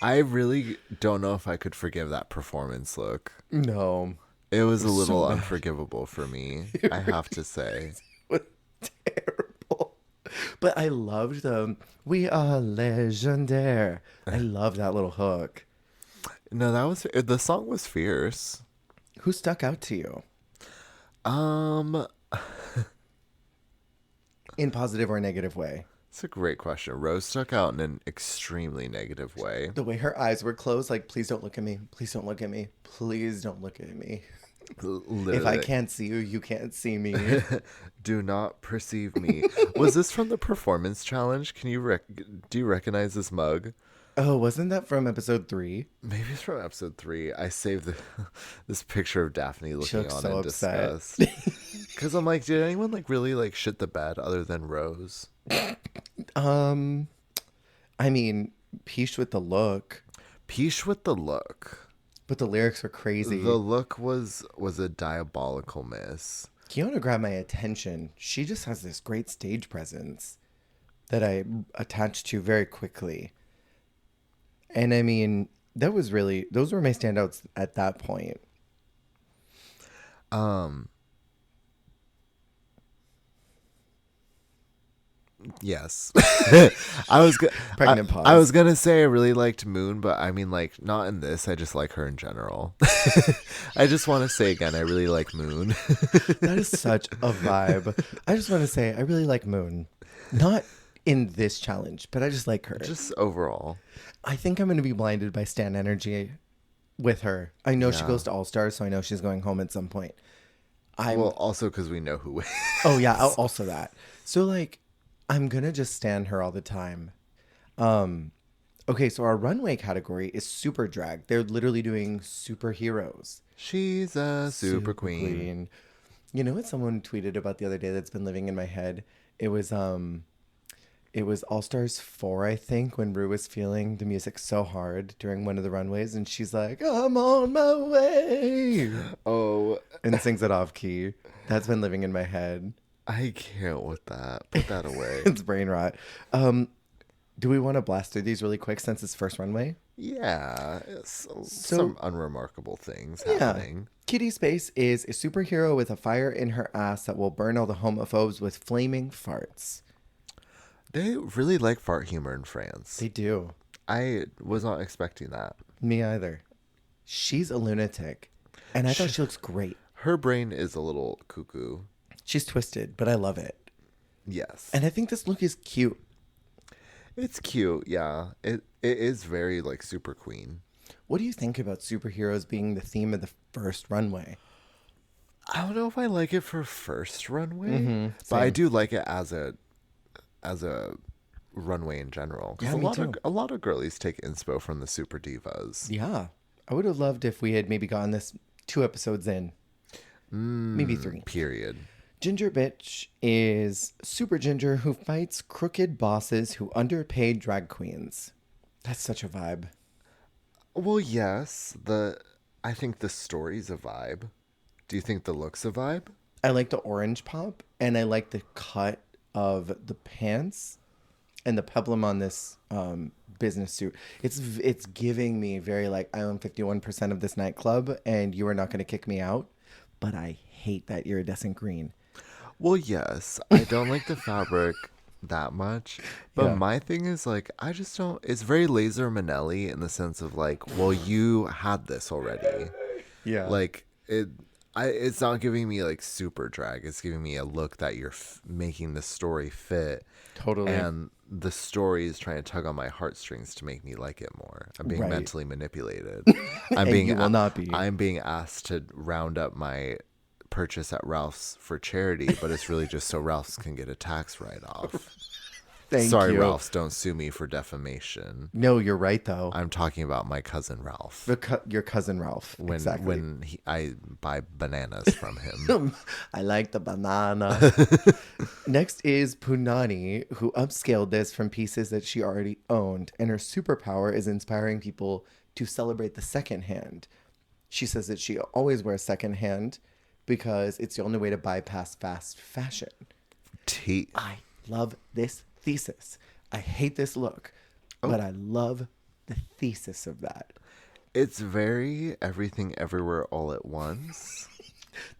I really don't know if I could forgive that performance look. No, It was a so little bad. unforgivable for me, I have to say. It was terrible. But I loved them. We are legendaire. I love that little hook. No, the song was fierce. Who stuck out to you Um, in positive or negative way? it's a great question. Rose stuck out in an extremely negative way. The way her eyes were closed, like, please don't look at me. Please don't look at me. Please don't look at me. If I Literally, can't see you, you can't see me. do not perceive me. Was this from the performance challenge? Do you recognize this mug? Oh, wasn't that from episode 3? Maybe it's from episode 3. I saved this picture of Daphne looking looks on so in upset. disgust. Because I'm like, did anyone like really like shit the bed other than Rose? I mean, Peach with the look, Peach with the look. but the lyrics are crazy. The look was a diabolical miss. Kiona grabbed my attention. She just has this great stage presence that I attached to very quickly. And I mean, those were my standouts at that point. Yes. I was go- Pregnant pause. I was gonna say I really liked Moon, but I mean like not in this. I just like her in general. I just want to say again, I really like Moon. That is such a vibe. I just want to say I really like Moon. Not in this challenge, but I just like her. Just overall. I think I'm going to be blinded by Stan energy with her. I know she Yeah. goes to All Stars, so I know she's going home at some point. Well, also because we know who wins. Oh yeah, also that. So like, I'm gonna just stan her all the time. Okay, so our runway category is super drag. They're literally doing superheroes. She's a super queen. You know what someone tweeted about the other day that's been living in my head? It was All Stars 4, I think, when Rue was feeling the music so hard during one of the runways, and she's like, "I'm on my way," Oh, and sings it off key. That's been living in my head. I can't with that. Put that away. It's brain rot. Do we want to blast through these really quick since it's first runway? Yeah, some unremarkable things happening. Kitty Space is a superhero with a fire in her ass that will burn all the homophobes with flaming farts. They really like fart humor in France. They do. I was not expecting that. Me either. She's a lunatic. And I thought she looks great. Her brain is a little cuckoo. She's twisted, but I love it. Yes. And I think this look is cute. It's cute, yeah. It is very like Super Queen. What do you think about superheroes being the theme of the first runway? I don't know if I like it for first runway, Mm-hmm, but I same. do like it as a runway in general. 'Cause Yeah, me too. a lot of girlies take inspo from the super divas. Yeah. I would have loved if we had maybe gotten this 2 episodes in. Maybe 3. Period. Ginger Bitch is Super Ginger who fights crooked bosses who underpay drag queens. That's such a vibe. Well, yes. I think the story's a vibe. Do you think the look's a vibe? I like the orange pop, and I like the cut of the pants and the peplum on this business suit. It's giving me very like, I own 51% of this nightclub, and you are not going to kick me out. But I hate that iridescent green. Well, yes. I don't like the fabric that much. But Yeah. my thing is like I just don't it's very Laser Manelli in the sense of like, well, you had this already. Yeah. Like it's not giving me like super drag. It's giving me a look that you're making the story fit. Totally. And the story is trying to tug on my heartstrings to make me like it more. I'm being Right. mentally manipulated. And you will not be. I'm being asked to round up my purchase at Ralph's for charity, but it's really just so Ralph's can get a tax write-off. Thank Sorry, you. Ralphs, don't sue me for defamation. No, you're right though. I'm talking about my cousin Ralph. Your cousin Ralph. Exactly. I buy bananas from him. I like the banana. Next is Punani, who upscaled this from pieces that she already owned, and her superpower is inspiring people to celebrate the second hand. She says that she always wears second hand because it's the only way to bypass fast fashion. I love this thesis. I hate this look, but I love the thesis of that. It's very everything everywhere all at once.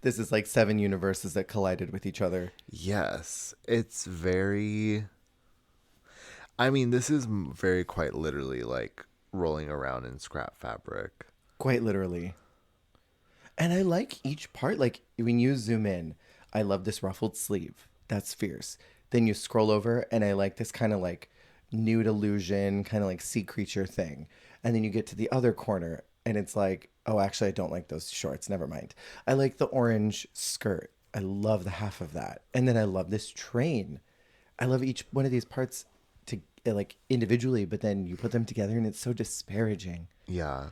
This is like 7 universes that collided with each other. Yes, it's very. I mean, this is very quite literally like rolling around in scrap fabric. Quite literally. And I like each part. Like when you zoom in, I love this ruffled sleeve. That's fierce. Then you scroll over and I like this kind of like nude illusion, kind of like sea creature thing. And then you get to the other corner and it's like, oh, actually, I don't like those shorts. Never mind. I like the orange skirt. I love the half of that. And then I love this train. I love each one of these parts to like individually, but then you put them together and it's so disparaging. Yeah.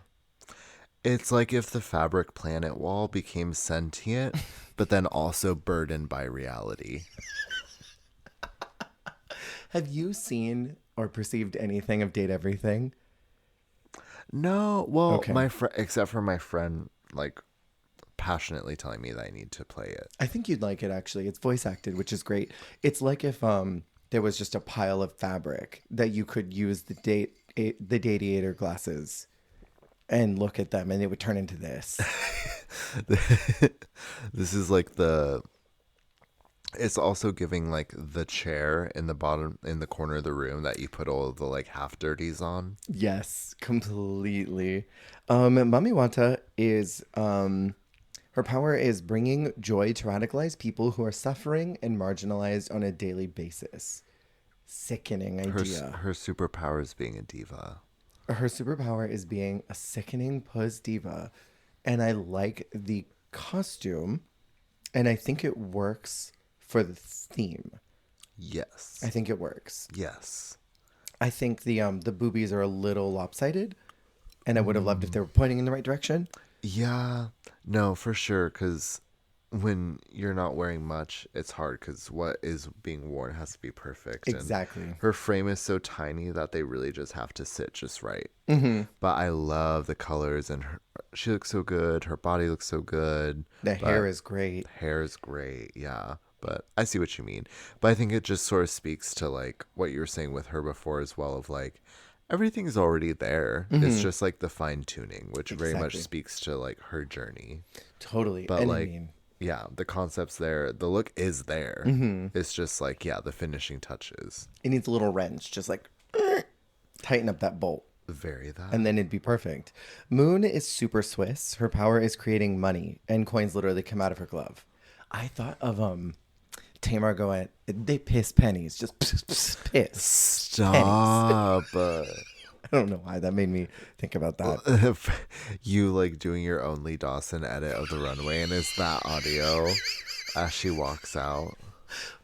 It's like if the fabric planet wall became sentient, but then also burdened by reality. Have you seen or perceived anything of Date Everything? No, well, Okay. except for my friend, like, passionately telling me that I need to play it. I think you'd like it actually. It's voice acted, which is great. It's like if there was just a pile of fabric that you could use the Dadiator glasses and look at them and it would turn into this. This is like it's also giving like the chair in the bottom, in the corner of the room that you put all of the like half dirties on. Yes, completely. Mami Wata is her power is bringing joy to radicalized people who are suffering and marginalized on a daily basis. Sickening idea. Her superpower is being a diva. Her superpower is being a sickening puss diva, and I like the costume, and I think it works for the theme. Yes. I think it works. Yes. I think the boobies are a little lopsided, and I would have loved if they were pointing in the right direction. Yeah. No, for sure. Because when you're not wearing much, it's hard because what is being worn has to be perfect. Exactly. And her frame is so tiny that they really just have to sit just right. But I love the colors, and she looks so good. Her body looks so good. The hair is great. Hair is great. Yeah. But I see what you mean. But I think it just sort of speaks to like what you were saying with her before as well, of like everything's already there. It's just like the fine tuning, which very much Exactly. speaks to like her journey. Totally. But And like, yeah, the concept's there. The look is there. It's just like, yeah, the finishing touches. it needs a little wrench, just like tighten up that bolt. Very that. And then it'd be perfect. Moon is super Swiss. Her power is creating money, and coins literally come out of her glove. I thought of Tamar going, they piss pennies, just piss. Stop. I don't know why that made me think about that. You like doing your own Lee Dawson edit of the runway, and is that audio as she walks out?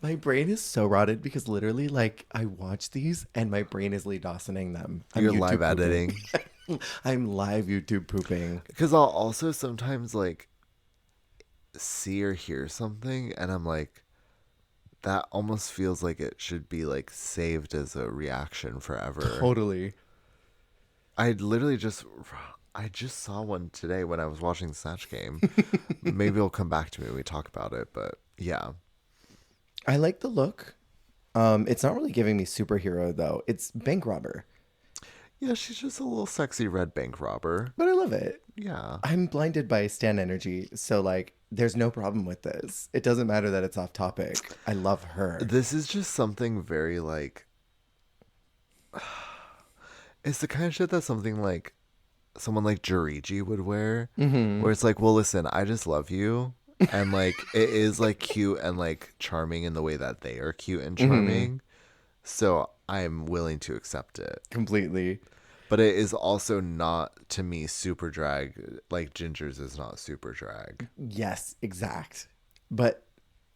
My brain is so rotted because literally, like, I watch these and my brain is Lee Dawsoning them. You're YouTube live pooping. editing. I'm live YouTube pooping. Because I'll also sometimes like see or hear something, and I'm like, that almost feels like it should be like saved as a reaction forever. Totally. I just saw one today when I was watching the Snatch Game. Maybe it'll come back to me when we talk about it, but yeah. I like the look. It's not really giving me superhero though. It's bank robber, Yeah, she's just a little sexy red bank robber. but I love it. Yeah. I'm blinded by Stan energy, so like, there's no problem with this. It doesn't matter that it's off topic. I love her. This is just something very like, it's the kind of shit that something like someone like Jariji would wear, where it's like, well, listen, I just love you. And like, it is like cute and like charming in the way that they are cute and charming. So I'm willing to accept it. Completely. But it is also not, to me, super drag. Like Ginger's is not super drag. Yes, exact. But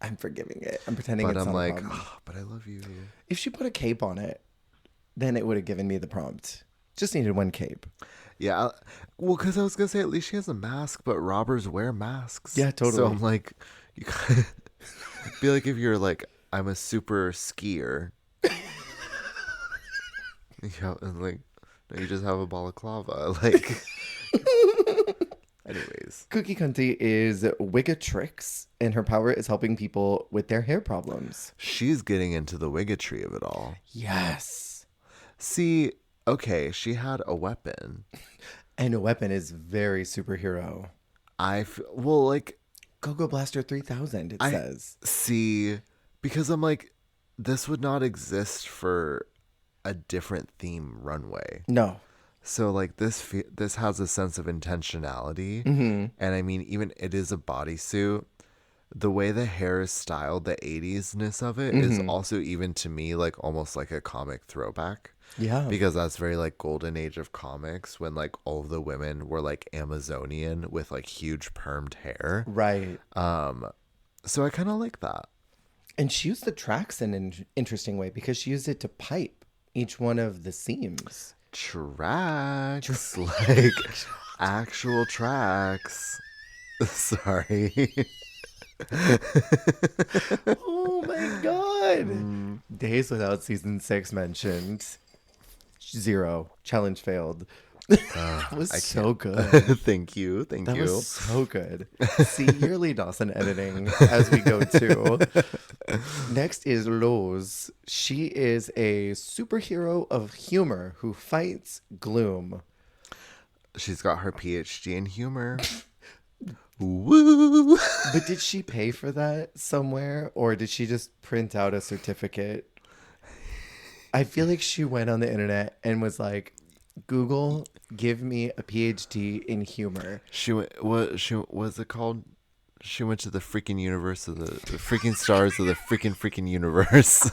I'm forgiving it. I'm pretending But it's I'm not a like, problem. oh, but I love you. If she put a cape on it, then it would have given me the prompt. Just needed one cape. Yeah. Well, because I was going to say, at least she has a mask, but robbers wear masks. Yeah, So totally. I'm like, you gotta be like, if you're like, I'm a super skier. Yeah, and like, no, you just have a balaclava. Like, anyways. Cookie Cunty is Wigatrix, and her power is helping people with their hair problems. She's getting into the wigatry of it all. Yes. See, okay, she had a weapon. And a weapon is very superhero. Well, like, Go-Go Blaster 3000, it says. See, because I'm like, this would not exist for a different theme runway. No. So like this has a sense of intentionality, and I mean, even it is a bodysuit. The way the hair is styled, the 80s-ness of it is also, even to me, like almost like a comic throwback. Yeah. Because that's very like golden age of comics, when like all of the women were like Amazonian with like huge permed hair. Right. So I kind of like that. And she used the tracks in an interesting way because she used it to pipe each one of the seams. Tracks. Like actual tracks. Sorry. Oh my god. Days without season 6 mentioned. 0. Challenge failed. That was so good. Thank you. That was so good. See yearly Dawson editing as we go too. Next is Rose. She is a superhero of humor who fights gloom. She's got her PhD in humor. Woo! But did she pay for that somewhere, or did she just print out a certificate? I feel like she went on the internet and was like, Google, give me a PhD in humor. She went. What's it called? She went to the freaking universe of the freaking stars of the freaking universe.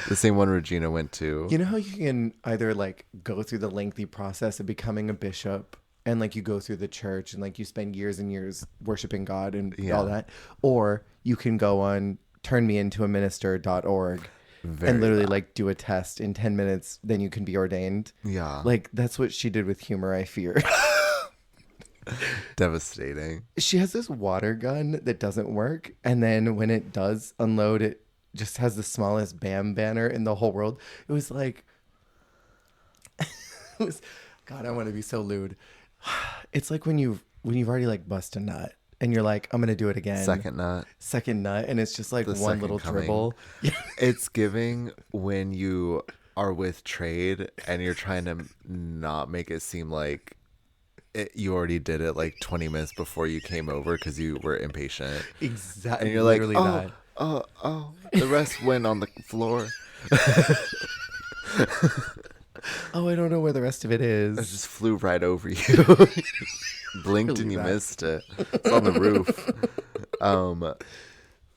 The same one Regina went to. You know how you can either like go through the lengthy process of becoming a bishop, and like you go through the church and like you spend years and years worshiping God and all that, or you can go on turnmeintoaminister.org. And literally like do a test in 10 minutes, then you can be ordained. Yeah. Like that's what she did with humor, I fear. Devastating. She has this water gun that doesn't work, and then when it does unload, it just has the smallest BAM banner in the whole world. It was like God, I want to be so lewd. It's like when you've already like bust a nut and you're like, I'm gonna do it again. Second nut, and it's just like The one second little coming. dribble. It's giving when you are with trade and you're trying to not make it seem like you already did it like 20 minutes before you came over because you were impatient. Exactly. And you're like, that. oh, the rest went on the floor. Oh, I don't know where the rest of it is. It just flew right over you. Blinked Really and you bad. missed it. It's on the roof.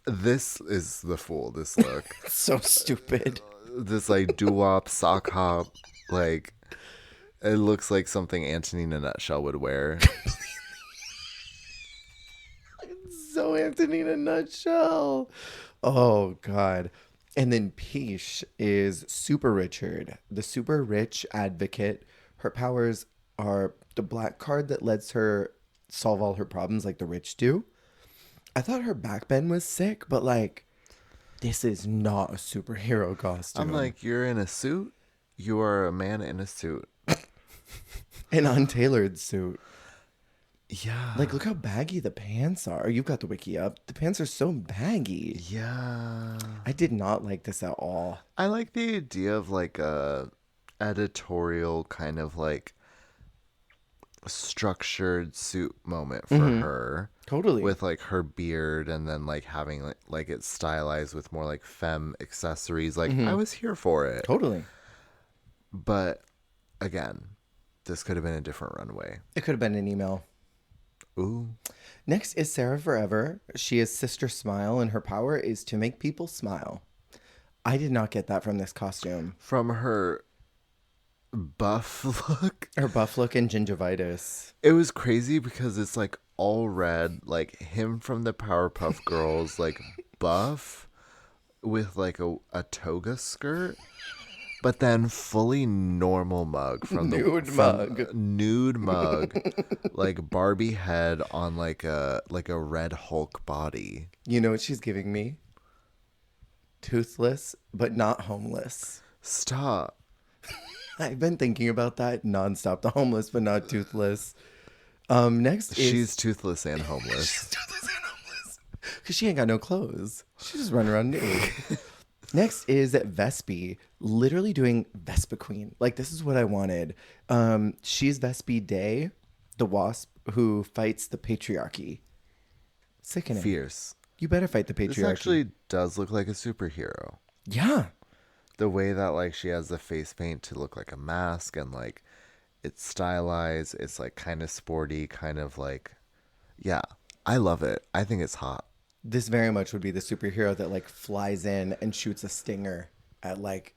This is the fool, this look. So stupid. This like doo-wop, sock hop, like it looks like something Antonina Nutshell would wear. So Antonina Nutshell. Oh, God. And then Peach is Super Richard, the super rich advocate. Her powers are the black card that lets her solve all her problems like the rich do. I thought her backbend was sick, but like, this is not a superhero costume. I'm like, you're in a suit? You are a man in a suit. An untailored suit. Yeah. Like, look how baggy the pants are. You've got the wiki up. The pants are so baggy. Yeah. I did not like this at all. I like the idea of like a editorial kind of like structured suit moment for her. Totally. With like her beard and then like having like it stylized with more like femme accessories. Like I was here for it. Totally. But again, this could have been a different runway. It could have been an email. Ooh. Next is Sarah Forever. She is Sister Smile, and her power is to make people smile. I did not get that from this costume. From her buff look. Her buff look and gingivitis. It was crazy because it's like all red, like him from the Powerpuff Girls, like buff with like a toga skirt, but then fully normal mug nude mug, like Barbie head on like a red Hulk body. You know what she's giving me? Toothless, but not homeless. Stop. I've been thinking about that nonstop. The homeless, but not toothless. Next is She's toothless and homeless. she's toothless and homeless because she ain't got no clothes. She just running around nude. Next is Vespi, literally doing Vespa Queen. Like, this is what I wanted. She's Vespi Day, the wasp who fights the patriarchy. Sickening. Fierce. You better fight the patriarchy. This actually does look like a superhero. Yeah. The way that like she has the face paint to look like a mask, and like it's stylized, it's like kind of sporty, kind of like, yeah, I love it. I think it's hot. This very much would be the superhero that like flies in and shoots a stinger at like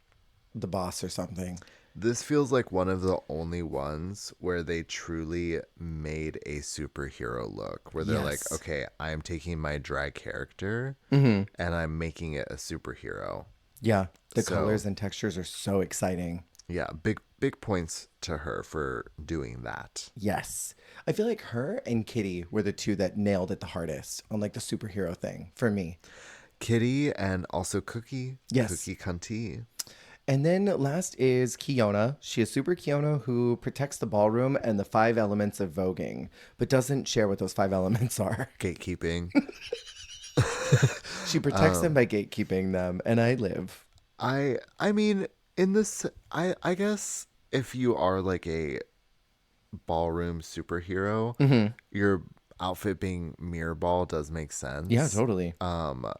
the boss or something. This feels like one of the only ones where they truly made a superhero look, where they're like, okay, I'm taking my drag character and I'm making it a superhero. Yeah, the colors and textures are so exciting. Yeah, big points to her for doing that. Yes. I feel like her and Kitty were the two that nailed it the hardest on like the superhero thing for me. Kitty and also Cookie. Yes. Cookie Cunty. And then last is Kiona. She is Super Kiona, who protects the ballroom and the 5 elements of voguing, but doesn't share what those 5 elements are. Gatekeeping. She protects them by gatekeeping them, and I live. I mean, in this, I guess if you are like a ballroom superhero, your outfit being mirror ball does make sense. Yeah, totally. I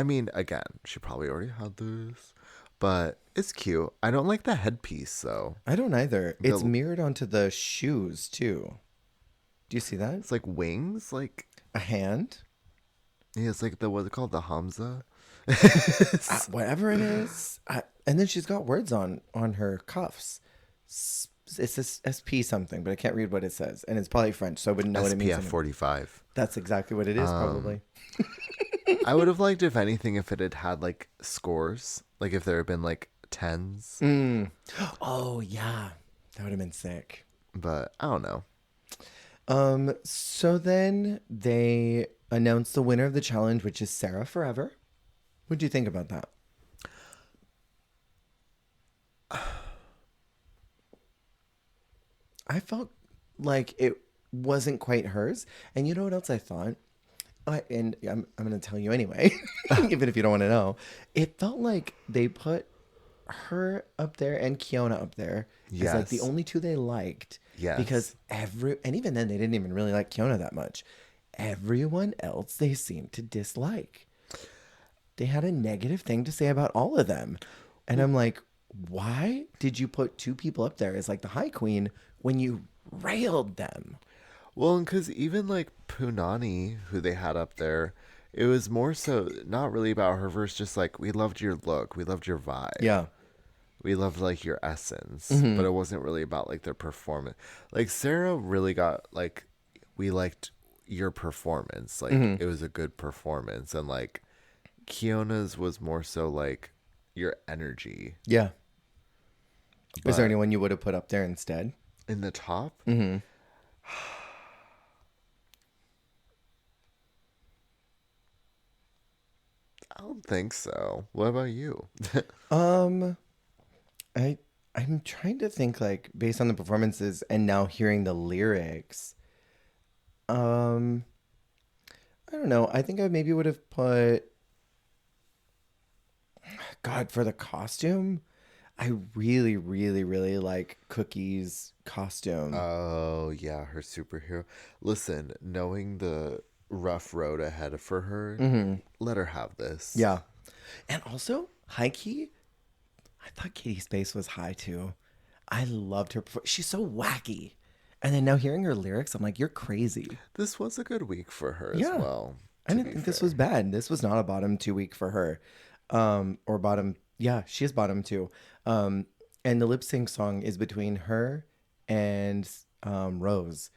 mean, again, she probably already had this, but it's cute. I don't like the headpiece though. I don't either. It's mirrored onto the shoes too. Do you see that? It's like wings, like a hand. Yeah, it's like what's it called, the Hamza. Whatever it is. And then she's got words on her cuffs. It's this SP something, but I can't read what it says. And it's probably French, so I wouldn't know what it means. SPF 45. That's exactly what it is, probably. I would have liked, if anything, if it had had like scores. Like if there had been like 10s. Oh, yeah. That would have been sick. But I don't know. So then they announced the winner of the challenge, which is Sarah Forever. What do you think about that? I felt like it wasn't quite hers. And you know what else I thought? I'm going to tell you anyway, even if you don't want to know. It felt like they put her up there and Kiona up there. Yes. As like the only two they liked. Yes. Because and even then they didn't even really like Kiona that much. Everyone else they seemed to dislike. They had a negative thing to say about all of them. And I'm like, why did you put 2 people up there as like the High Queen when you railed them? Well, because even like Punani, who they had up there, it was more so not really about her verse, just like, we loved your look, we loved your vibe. Yeah. We loved like your essence, but it wasn't really about like their performance. Like Sarah really got like, we liked your performance. Like it was a good performance. And like Kiona's was more so like your energy. Yeah. Is there anyone you would have put up there instead? In the top? I don't think so. What about you? I'm trying to think, like, based on the performances and now hearing the lyrics. I don't know. I think I maybe would have put, God, for the costume, I really, really, really like Cookie's costume. Oh, yeah, her superhero. Listen, knowing the rough road ahead for her, let her have this. Yeah. And also, high key, I thought Katie's face was high too. I loved her. She's so wacky. And then now hearing her lyrics, I'm like, you're crazy. This was a good week for her as well. I didn't think this was bad. This was not a bottom 2 week for her. Or bottom. Yeah, she is bottom 2. And the lip sync song is between her and Rose.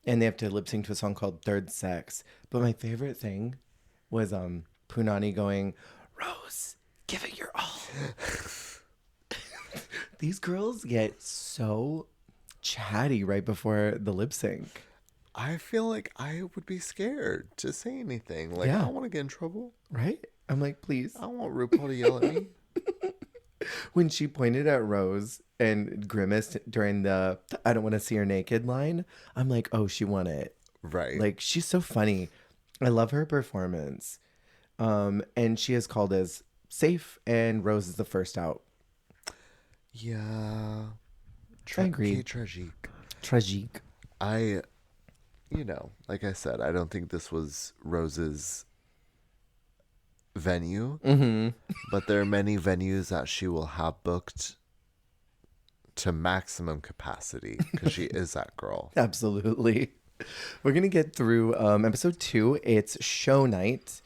And they have to lip sync to a song called Third Sex. But my favorite thing was Punani going, Rose, give it your all. These girls get so chatty right before the lip sync. I feel like I would be scared to say anything. Like, I Yeah, don't want to get in trouble. right? I'm like, please. I don't want RuPaul to yell at me. When she pointed at Rose and grimaced during the I don't want to see her naked line, I'm like, oh, she won it. Right. Like, she's so funny. I love her performance. And she is called as safe, and Rose is the first out. Yeah. I agree. Tragique. Tragique. I, like I said, I don't think this was Rose's venue, but there are many venues that she will have booked to maximum capacity because she is that girl. Absolutely. We're going to get through episode 2. It's show night.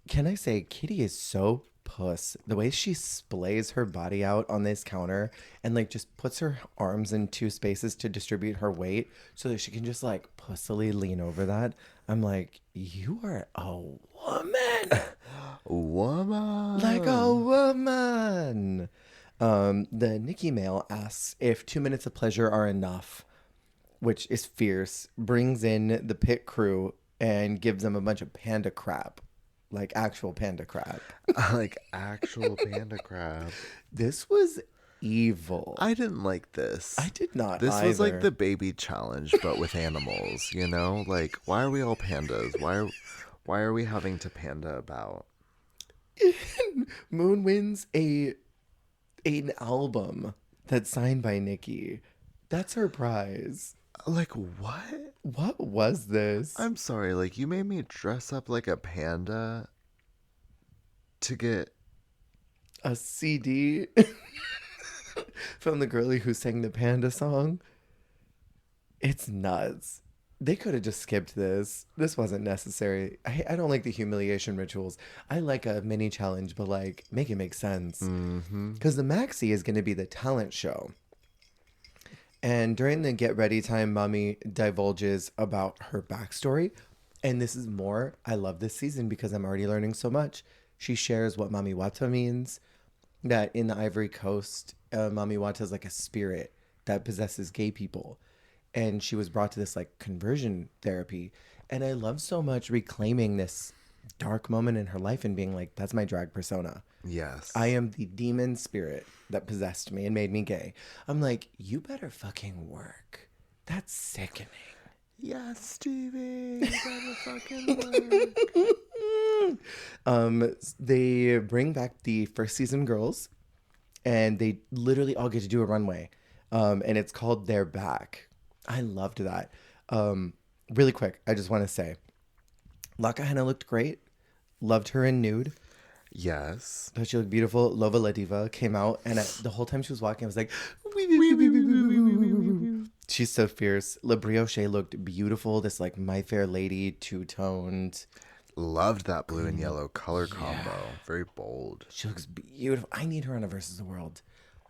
Can I say, Kitty is so puss. The way she splays her body out on this counter and like just puts her arms in two spaces to distribute her weight so that she can just like pussily lean over that. I'm like, you are a woman. Woman. Like a woman. The Nikki mail asks if 2 minutes of pleasure are enough, which is fierce, brings in the pit crew and gives them a bunch of panda crap. Like actual panda crap. Like actual panda crab. This was evil. I didn't like this. I did not This either. was like the baby challenge, but with animals, Like, why are we all pandas? Why are we having to panda about? Moon wins an album that's signed by Nikki. That's her prize. Like, what? What was this? I'm sorry, like, you made me dress up like a panda to get A CD from the girlie who sang the panda song. It's nuts. They could have just skipped this. This wasn't necessary. I don't like the humiliation rituals. I like a mini challenge, but like make it make sense. Because the maxi is going to be the talent show. And during the get ready time, Mommy divulges about her backstory. And this is more. I love this season because I'm already learning so much. She shares what Mami Wata means. That in the Ivory Coast, Mami Wata is like a spirit that possesses gay people. And she was brought to this like conversion therapy. And I love so much reclaiming this dark moment in her life and being like, that's my drag persona. yes. I am the demon spirit that possessed me and made me gay. I'm like, you better fucking work. That's sickening. Yes, Stevie. You better fucking work. They bring back the first season girls, and they literally all get to do a runway, and it's called They're Back. I loved that. Really quick, I just want to say, Laka Hena looked great. Loved her in nude. Yes. Thought she looked beautiful. Lova La Diva came out, and the whole time she was walking, I was like, she's so fierce. La Brioche looked beautiful. This like My Fair Lady two-toned. Loved that blue and yellow color combo. Very bold. She looks beautiful. I need her on a Versus the World.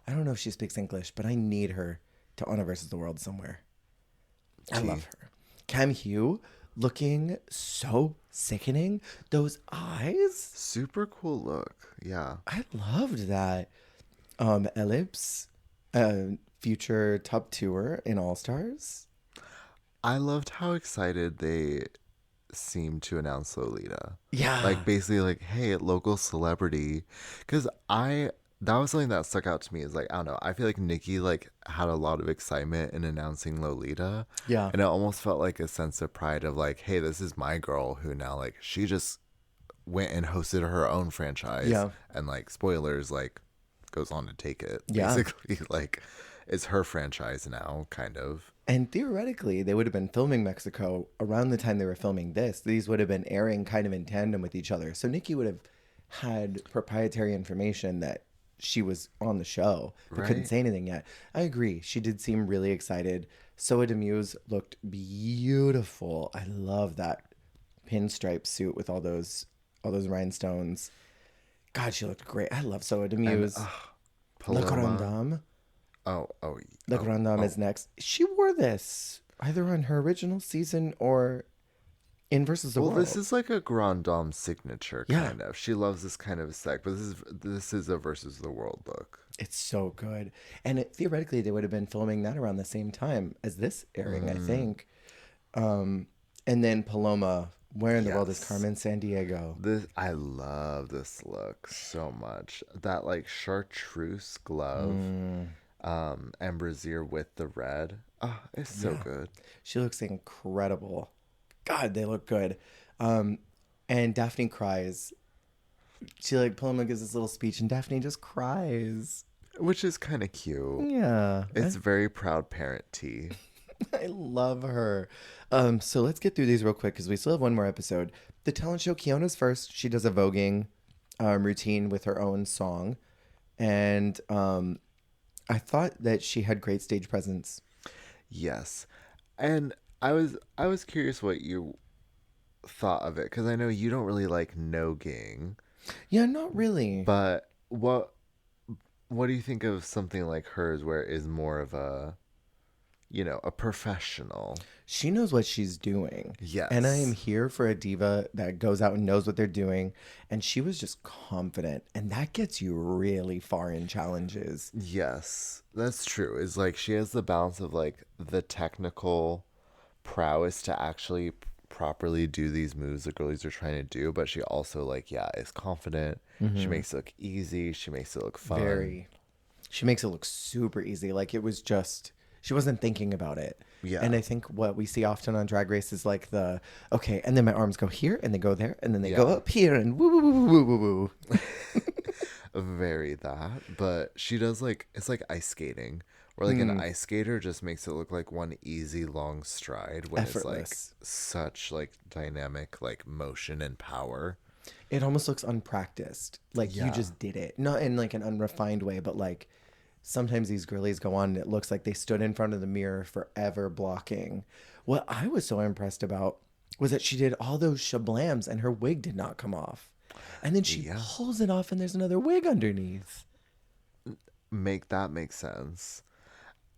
I don't know if she speaks English, but I need her to on a Versus the World somewhere. I love her. Cam Hugh looking so sickening. Those eyes. Super cool look. Yeah. I loved that. Ellipse, future top tour in All Stars. I loved how excited they seemed to announce Lolita. Yeah. Like basically like, hey, local celebrity. Because that was something that stuck out to me is like, I don't know, I feel like Nikki like had a lot of excitement in announcing Lolita. Yeah. And it almost felt like a sense of pride of like, hey, this is my girl who now like she just went and hosted her own franchise. Yeah. And like spoilers, like goes on to take it. Yeah. Basically, like it's her franchise now, kind of. And theoretically, they would have been filming Mexico around the time they were filming this. These would have been airing kind of in tandem with each other. So Nikki would have had proprietary information that she was on the show, but couldn't Right. say anything yet. I agree. She did seem really excited. Soa Demuse looked beautiful. I love that pinstripe suit with all those rhinestones. God, she looked great. I love Soa Demuse. Le Paloma. Corandam. Le Corandam is next. She wore this either on her original season or in Versus the Well, World. this is like a Grand Dame signature, Yeah. kind of. She loves this kind of aesthetic, but this is a versus the world look. It's so good. And theoretically, they would have been filming that around the same time as this airing, I think. And then Paloma, where in the world is Yes. Carmen San Diego? This I love this look so much. That like chartreuse glove, and brassiere with the red. Oh, it's so good. She looks incredible. God, they look good. And Daphne cries. She like Paloma gives this little speech, and Daphne just cries. Which is kind of cute. Yeah, It's very proud parent tea. I love her. So let's get through these real quick because we still have one more episode. The talent show, Kiona's first. She does a voguing routine with her own song, and I thought that she had great stage presence. Yes. And I was curious what you thought of it, because I know you don't really like nogging, Yeah, not really. but what do you think of something like hers where it is more of a professional? She knows what she's doing. Yes. And I am here for a diva that goes out and knows what they're doing. And she was just confident. And that gets you really far in challenges. Yes, that's true. It's like she has the balance of like the technical prowess to actually properly do these moves the girlies are trying to do, but she also like is confident. She makes it look easy. She makes it look fun. Very. She makes it look super easy. Like it was just, she wasn't thinking about it. Yeah. And I think what we see often on Drag Race is like okay, and then my arms go here and they go there and then they go up here and woo, woo, woo, woo, woo, woo. Very that. But she does like, it's like ice skating, where like an ice skater just makes it look like one easy long stride when Effortless. it's like such like dynamic like motion and power. It almost looks unpracticed. Like you Yeah. just did it. Not in like an unrefined way, but like sometimes these girlies go on and it looks like they stood in front of the mirror forever blocking. What I was so impressed about was that she did all those shablams and her wig did not come off. And then she pulls it off and there's another wig underneath. Make sense.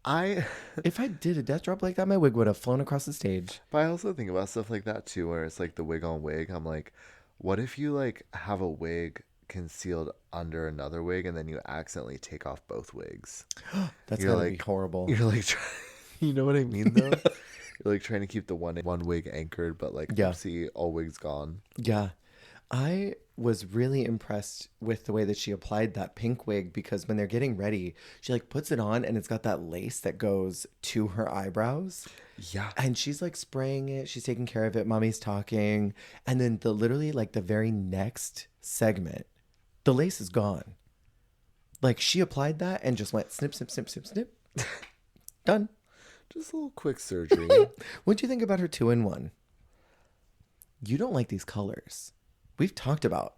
If I did a death drop like that, my wig would have flown across the stage. But I also think about stuff like that too, where it's like the wig on wig. I'm like, what if you like have a wig concealed under another wig and then you accidentally take off both wigs? That's You're gotta be like- horrible. You're like, you know what I mean though? You're like trying to keep the one wig anchored, but like, oopsie, all wigs gone. Yeah. I was really impressed with the way that she applied that pink wig because when they're getting ready, she like puts it on and it's got that lace that goes to her eyebrows. Yeah. And she's like spraying it. She's taking care of it. Mommy's talking. And then literally like the very next segment, the lace is gone. Like she applied that and just went snip, snip, snip, snip, snip. Done. Just a little quick surgery. What'd you think about her 2-in-1? You don't like these colors. We've talked about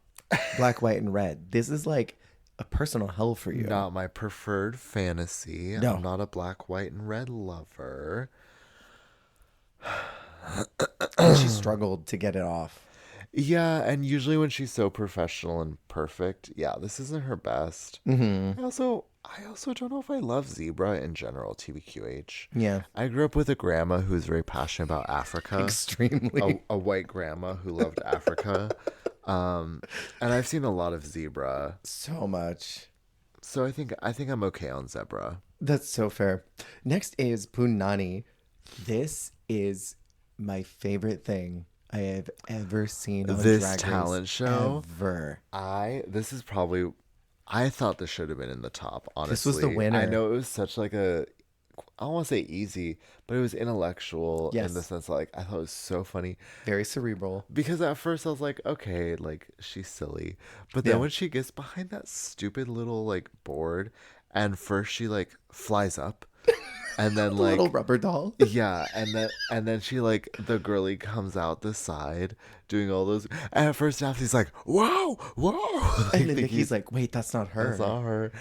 black, white, and red. This is like a personal hell for you. Not my preferred fantasy. No. I'm not a black, white, and red lover. And she struggled to get it off. Yeah, and usually when she's so professional and perfect, this isn't her best. I also don't know if I love zebra in general, TBQH. Yeah. I grew up with a grandma who's very passionate about Africa. Extremely. A white grandma who loved Africa. And I've seen a lot of zebra. So much. So I think I'm okay on zebra. That's so fair. Next is Punani. This is my favorite thing I have ever seen on This Drag talent Race show? ever. This is probably, I thought this should have been in the top, honestly. This was the winner. I know it was such like I don't want to say easy, but it was intellectual in the sense like I thought it was so funny. Very cerebral. Because at first I was like, okay, like she's silly. But then when she gets behind that stupid little like board and first she like flies up and then like Little rubber doll. yeah, and then she like the girly comes out the side doing all those and at first Daphne's like, whoa, whoa. And then Nikki's like, wait, that's not her. That's not her.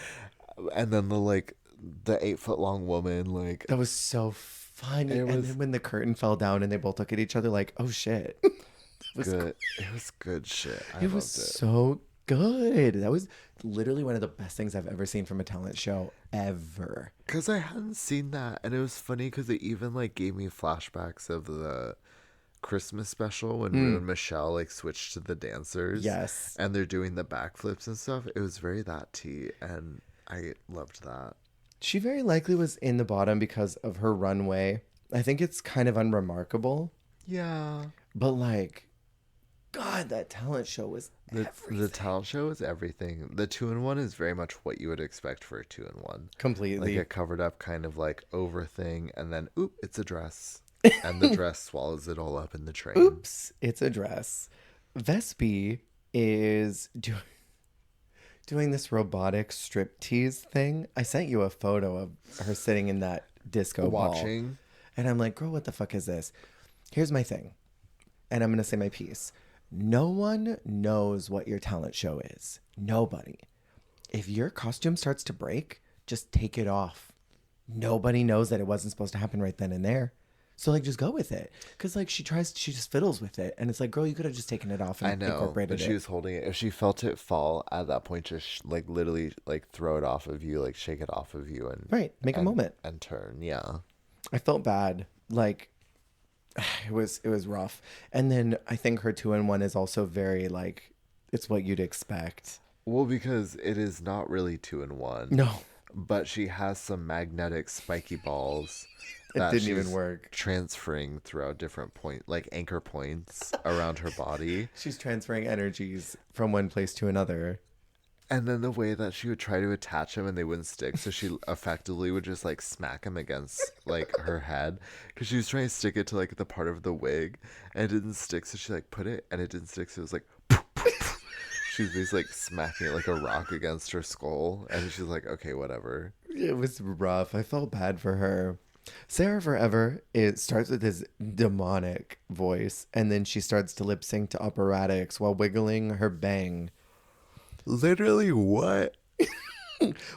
And then the 8-foot long woman, like That was so funny. And then when the curtain fell down and they both look at each other like, oh shit. It was good. It was good shit. I It was so good. That was literally one of the best things I've ever seen from a talent show ever. Because I hadn't seen that, and it was funny because it even like gave me flashbacks of the Christmas special when Rue and Michelle like switched to the dancers. Yes. And they're doing the backflips and stuff. It was very that tea, and I loved that. She very likely was in the bottom because of her runway. I think it's kind of unremarkable, Yeah. but like, God, that talent show was The everything. talent show is everything. The 2-in-1 is very much what you would expect for a 2-in-1. Completely. Like a covered up kind of like over thing, and then oop, it's a dress. And the dress swallows it all up in the train. Oops, it's a dress. Vespi is doing this robotic striptease thing. I sent you a photo of her sitting in that disco ball. Watching. And I'm like, girl, what the fuck is this? Here's my thing. And I'm going to say my piece. No one knows what your talent show is. Nobody. If your costume starts to break, just take it off. Nobody knows that it wasn't supposed to happen right then and there. So, like, just go with it. Because, like, she just fiddles with it. And it's like, girl, you could have just taken it off and I know, incorporated but she it. was holding it. If she felt it fall at that point, just like literally like throw it off of you, like shake it off of you, and Right. Make a moment. and turn. Yeah. I felt bad. Like, it was rough. And then I think her 2-in-1 is also very, like, it's what you'd expect. Well, because it is not really 2-in-1. No. But she has some magnetic spiky balls. It that didn't even she's work. Transferring throughout different like anchor points around her body. She's transferring energies from one place to another. And then the way that she would try to attach them and they wouldn't stick, so she effectively would just like smack them against like her head, because she was trying to stick it to like the part of the wig and it didn't stick, so she like put it and it didn't stick, so it was like she was basically like smacking it like a rock against her skull, and she's like, okay, whatever. It was rough. I felt bad for her. Sarah Forever, it starts with this demonic voice, and then she starts to lip sync to operatics while wiggling her bang. Literally what?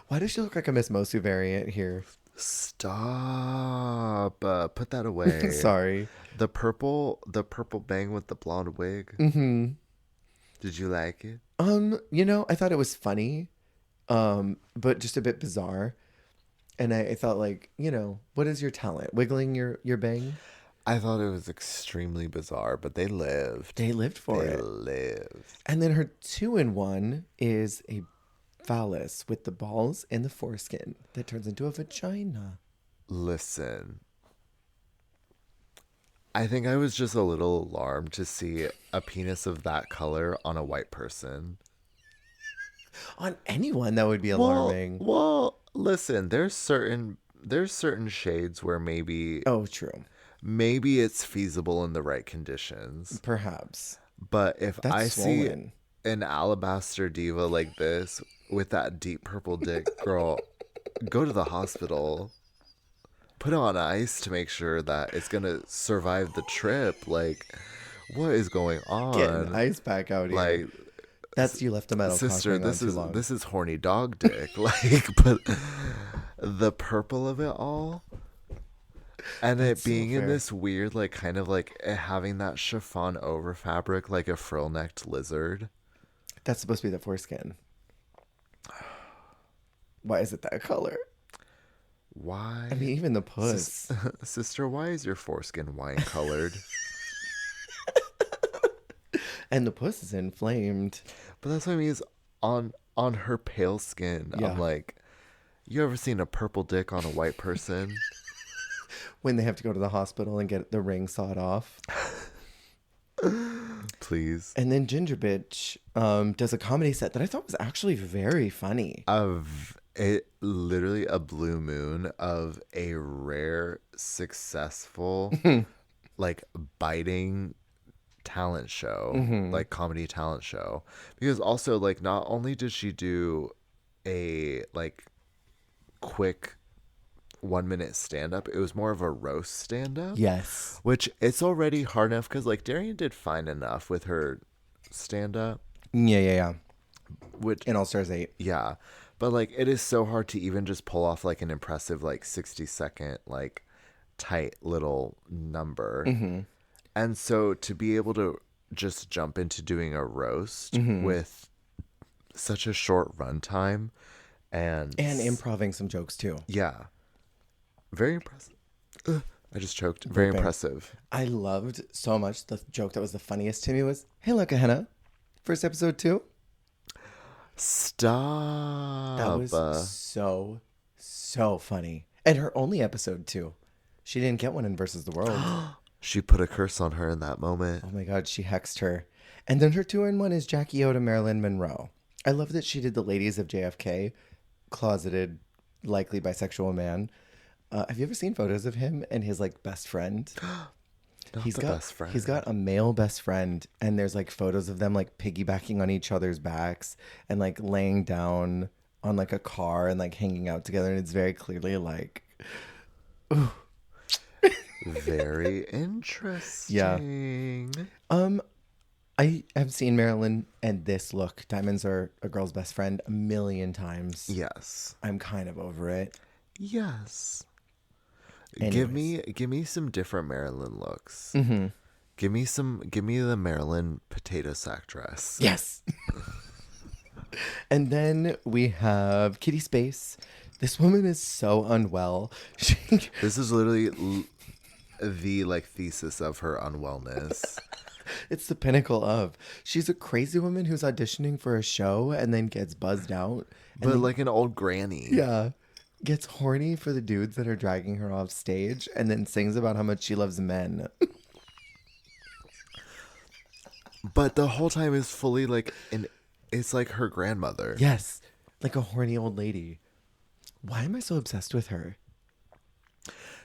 Why does she look like a Miss Mosu variant here? Stop. Put that away. Sorry. The purple bang with the blonde wig. Mm-hmm. Did you like it? I thought it was funny, but just a bit bizarre. And I thought, like, what is your talent? Wiggling your bang? I thought it was extremely bizarre, but they lived. They lived for it. They lived. And then her 2-in-1 is a phallus with the balls and the foreskin that turns into a vagina. Listen, I think I was just a little alarmed to see a penis of that color on a white person. On anyone, that would be alarming. Well, listen, there's certain shades where maybe Oh, true. maybe it's feasible in the right conditions. Perhaps. But if That's I swollen. see an alabaster diva like this with that deep purple dick, girl, go to the hospital. Put it on ice to make sure that it's gonna survive the trip. Like, what is going on? Get an ice pack out here. Like, That's you left a metal sister, cock ring on too long. this is horny dog dick. Like, but the purple of it all, and That's it so being in fair. this weird, like, kind of like having that chiffon over fabric, like a frill-necked lizard. That's supposed to be the foreskin. Why is it that color? Why? I mean, even the puss. Sister, why is your foreskin wine colored? And the puss is inflamed. But that's what I mean, is on her pale skin. Yeah. I'm like, you ever seen a purple dick on a white person? When they have to go to the hospital and get the ring sawed off. Please. And then Ginger Bitch does a comedy set that I thought was actually very funny. It literally a blue moon of a rare, successful, like biting talent show, like comedy talent show. Because also, like, not only did she do a like quick 1-minute stand up, it was more of a roast stand up. Yes. Which it's already hard enough because like Darian did fine enough with her stand up. Yeah. Which In All Stars 8. yeah. But like it is so hard to even just pull off like an impressive like 60-second like tight little number. And so to be able to just jump into doing a roast with such a short runtime and And improving some jokes too. yeah. Very impressive. I just choked. Very Burping. impressive. I loved so much the joke that was the funniest to me was, "Hey, look, Hannah, first episode 2." That Stop. was so funny. And her only episode 2. She didn't get one in Versus the World. She put a curse on her in that moment. Oh my God, she hexed her. And then her 2-in-1 is Jackie O to Marilyn Monroe. I love that she did the ladies of JFK, closeted, likely bisexual man. Have you ever seen photos of him and his like best friend? Not He's the got best friend. he's got a male best friend, and there's like photos of them like piggybacking on each other's backs and like laying down on like a car and like hanging out together, and it's very clearly like, Very interesting. I have seen Marilyn and this look, Diamonds Are a Girl's Best Friend, a million times. Yes. I'm kind of over it. Yes. Anyways. Give me some different Marilyn looks. Mm-hmm. Give me the Marilyn potato sack dress. Yes. And then we have Kitty Space. This woman is so unwell. This is literally the like thesis of her unwellness. It's the pinnacle of. She's a crazy woman who's auditioning for a show and then gets buzzed out. But like an old granny. Yeah. Gets horny for the dudes that are dragging her off stage and then sings about how much she loves men. But the whole time is fully like it's like her grandmother. Yes. Like a horny old lady. Why am I so obsessed with her?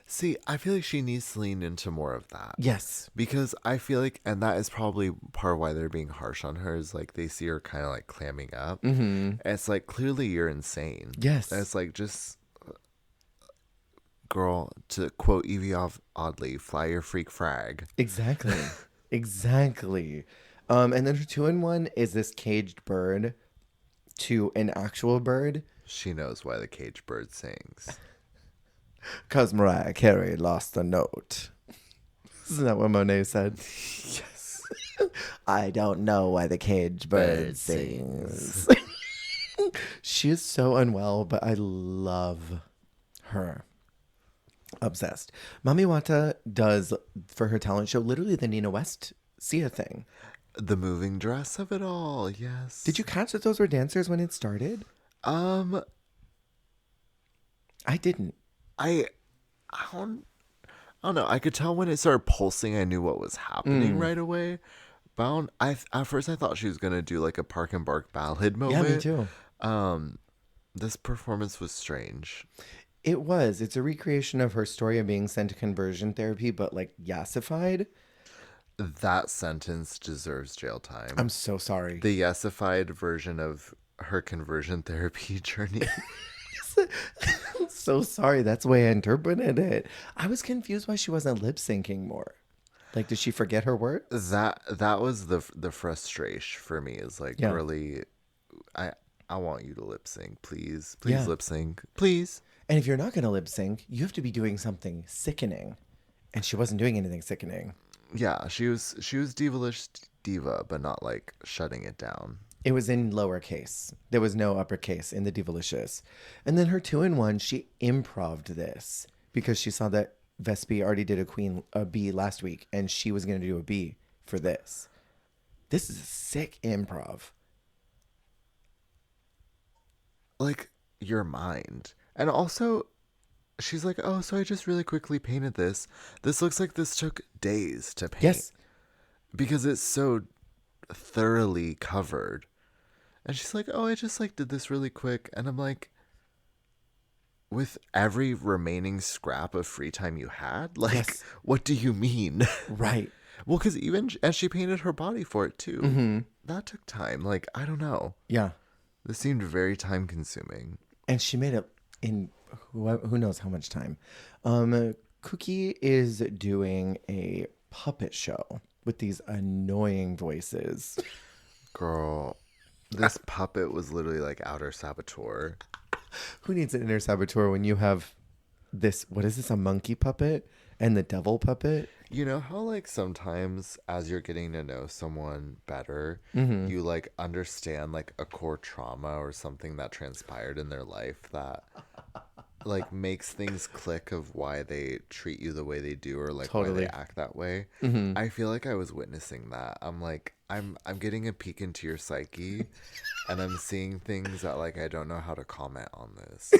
See, I feel like she needs to lean into more of that. Yes. Because I feel like, and that is probably part of why they're being harsh on her, is like they see her kind of like clamming up. Mm-hmm. And it's like, clearly you're insane. Yes. And it's like, just, girl, to quote Evie Oddly, fly your freak frag. Exactly. Exactly. And then her 2-in-1 is this caged bird to an actual bird. She knows why the caged bird sings. 'Cause Mariah Carey lost a note. Isn't that what Monet said? Yes. I don't know why the caged bird sings. She is so unwell, but I love her. Obsessed. Mami Wata does, for her talent show, literally the Nina West Sia thing. The moving dress of it all, yes. Did you catch that those were dancers when it started? I didn't. I don't know. I could tell when it started pulsing, I knew what was happening right away. But at first I thought she was gonna do like a Park and Bark ballad moment. Yeah, me too. This performance was strange. It was. It's a recreation of her story of being sent to conversion therapy, but like yassified. That sentence deserves jail time. I'm so sorry. The yassified version of her conversion therapy journey. I'm so sorry. That's the way I interpreted it. I was confused why she wasn't lip syncing more. Like, did she forget her words? That was the frustration for me. Is like, Yeah. really, I want you to lip sync, please, Yeah. lip sync, please. And if you're not going to lip sync, you have to be doing something sickening. And she wasn't doing anything sickening. Yeah, she was diva-lish diva, but not like shutting it down. It was in lowercase. There was no uppercase in the Divalicious. And then her 2-in-1, she improv'd this because she saw that Vespi already did a B last week, and she was going to do a B for this. This is a sick improv. Like, your mind. And also, she's like, oh, so I just really quickly painted this. This looks like this took days to paint. Yes. Because it's so thoroughly covered. And she's like, oh, I just like did this really quick. And I'm like, with every remaining scrap of free time you had? Like, Yes. What do you mean? Right. Well, because even as she painted her body for it too, that took time. Like, I don't know. Yeah. This seemed very time consuming. And she made it in who knows how much time. Cookie is doing a puppet show with these annoying voices. Girl, this puppet was literally like outer saboteur. Who needs an inner saboteur when you have this? What is this? A monkey puppet and the devil puppet? You know how like sometimes as you're getting to know someone better, you like understand like a core trauma or something that transpired in their life that like makes things click of why they treat you the way they do or like why they Totally. act that way. I feel like I was witnessing that. I'm like I'm getting a peek into your psyche and I'm seeing things that like I don't know how to comment on this.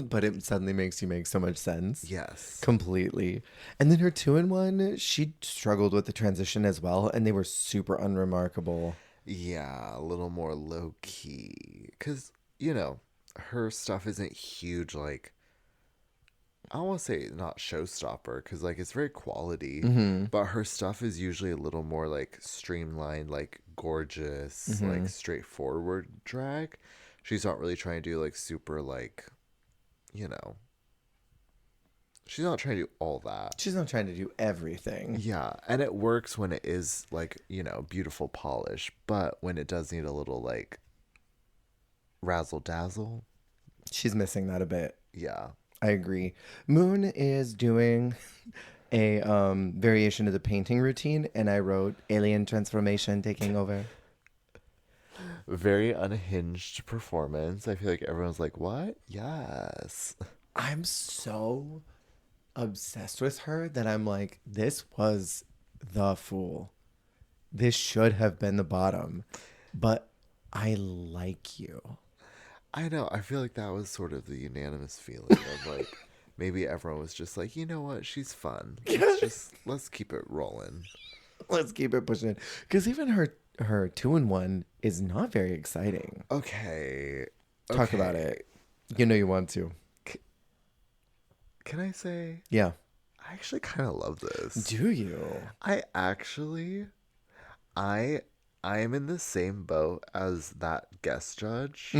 But it suddenly makes you make so much sense. Yes. Completely. And then her 2-in-1, she struggled with the transition as well, and they were super unremarkable. Yeah, a little more low key cuz you know, her stuff isn't huge like I don't want to say not showstopper because like it's very quality, but her stuff is usually a little more like streamlined, like gorgeous, like straightforward drag. She's not really trying to do like super like, you know, she's not trying to do all that. She's not trying to do everything. Yeah, and it works when it is like, you know, beautiful polish, but when it does need a little like razzle dazzle, She's missing that a bit. yeah. I agree. Moon is doing a variation of the painting routine, and I wrote alien transformation taking over. Very unhinged performance. I feel like everyone's like, "What?" Yes. I'm so obsessed with her that I'm like, this was the fool. This should have been the bottom, but I like you. I know. I feel like that was sort of the unanimous feeling of like maybe everyone was just like, "You know what? She's fun. Let's keep it rolling." Let's keep it pushing. Because even her 2-in-1 is not very exciting. Okay. Talk about Okay. it. You know you want to. Can I say Yeah. I actually kind of love this. Do you? I actually I I am in the same boat as that guest judge.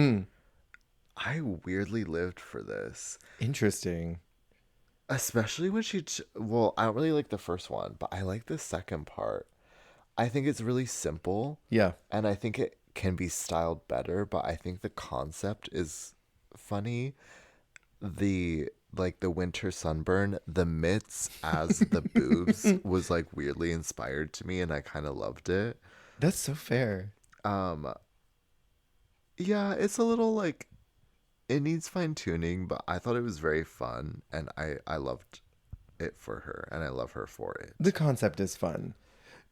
I weirdly lived for this. Interesting. Especially when well, I don't really like the first one, but I like the second part. I think it's really simple Yeah. and I think it can be styled better, but I think the concept is funny. The like the winter sunburn, the mitts as the boobs was like weirdly inspired to me and I kind of loved it. That's so fair. Um yeah, it's a little like it needs fine tuning, but I thought it was very fun and I loved it for her and I love her for The it. concept is fun.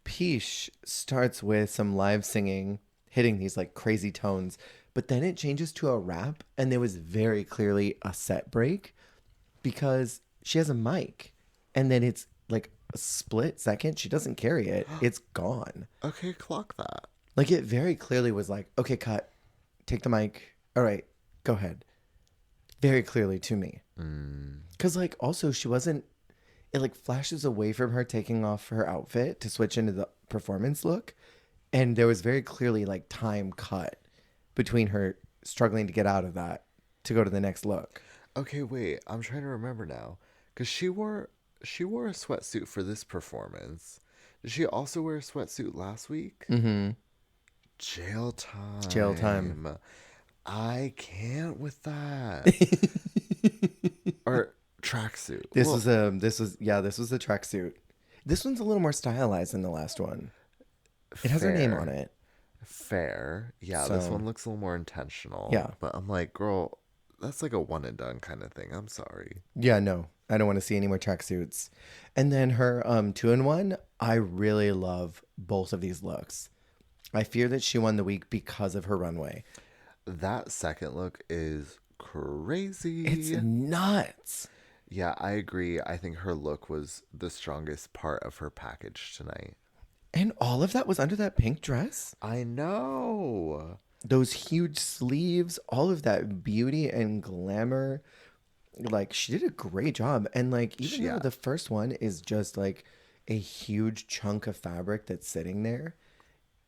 Peach starts with some live singing, hitting these like crazy tones, but then it changes to a rap, and there was very clearly a set break because she has a mic, and then it's like a split second. She doesn't carry it, it's gone. Okay, clock that. Like it very clearly was like, okay, cut, take the mic. All right, go ahead. Very clearly to me. Because like also she wasn't, it like flashes away from her taking off her outfit to switch into the performance look. And there was very clearly like time cut between her struggling to get out of that to go to the next look. Okay, wait, I'm trying to remember now cuz she wore a sweatsuit for this performance. Did she also wear a sweatsuit last week? Jail Jail time. time. I can't with that. Or tracksuit. Well, This was the tracksuit. This one's a little more stylized than the last one. It has her name on fair. it. Fair. Yeah, this So one looks a little more intentional. yeah. But I'm like, girl, that's like a one and done kind of thing. I'm sorry. Yeah, no. I don't want to see any more tracksuits. And then her 2-in-1, I really love both of these looks. I fear that she won the week because of her runway. That second look is crazy. It's nuts. Yeah, I agree. I think her look was the strongest part of her package tonight. And all of that was under that pink dress. I know. Those huge sleeves, all of that beauty and glamour. Like, she did a great job. And, like, even though Yeah. the first one is just like a huge chunk of fabric that's sitting there,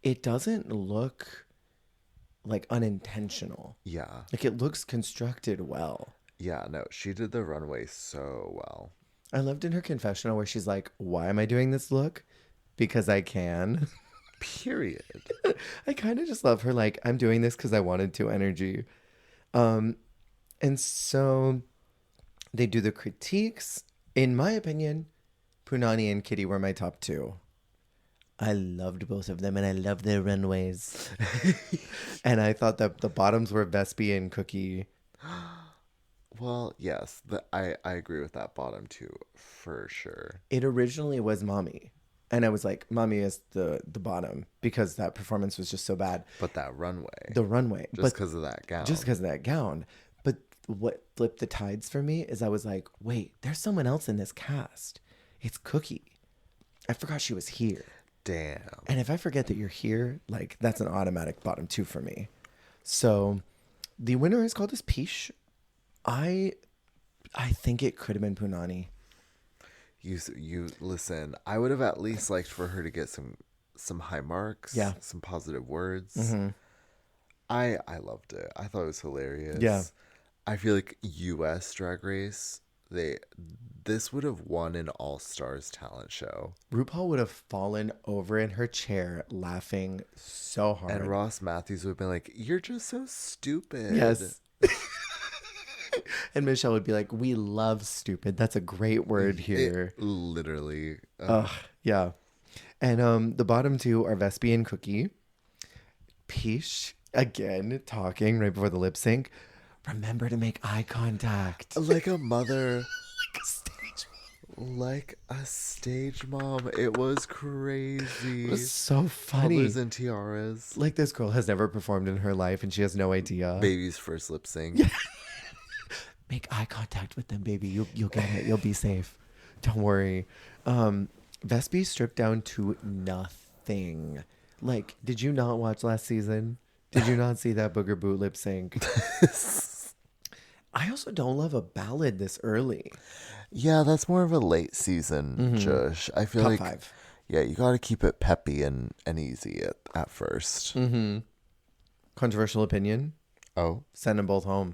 it doesn't look like unintentional. Yeah. Like, it looks constructed well. Yeah, no, she did the runway so well. I loved in her confessional where she's like, why am I doing this look? Because I can. Period. I kind of just love her, like, I'm doing this because I wanted to energy. And so they do the critiques. In my opinion, Punani and Kitty were my top two. I loved both of them and I loved their runways. And I thought that the bottoms were Vespi and Cookie. Well, yes, I agree with that bottom two for sure. It originally was Mommy. And I was like, Mommy is the bottom because that performance was just so bad. But that runway, The runway. just But because of that just gown. because of that gown. But what flipped the tides for me is I was like, wait, there's someone else in this cast. It's Cookie. I forgot she was here. Damn. And if I forget that you're here, like that's an automatic bottom two for me. So the winner is called as Peach. I I think it could have been Punani. You listen. I would have at least liked for her to get some high marks, Yeah. some positive words. I loved it. I thought it was hilarious. Yeah. I feel like U.S. Drag Race, this would have won an All Stars talent show. RuPaul would have fallen over in her chair laughing so hard. And Ross Matthews would have been like, "You're just so stupid." Yes. And Michelle would be like, we love stupid. That's a great word here. Literally. Yeah. And the bottom two are Vespi and Cookie. Peach, again, talking right before the lip sync. Remember to make eye contact. Like a mother. Like a stage. Like a stage mom. It was crazy. It was so funny. Toddlers and tiaras. Like this girl has never performed in her life and she has no idea. Baby's first lip sync. Make eye contact with them, baby. You'll get it. You'll be safe. Don't worry. Vespi stripped down to nothing. Like, did you not watch last season? Did you not see that booger boot lip sync? I also don't love a ballad this early. Yeah, that's more of a late season Jush. I feel Top like five. yeah, you got to keep it peppy and easy at first. Controversial opinion. Oh, Send them both home.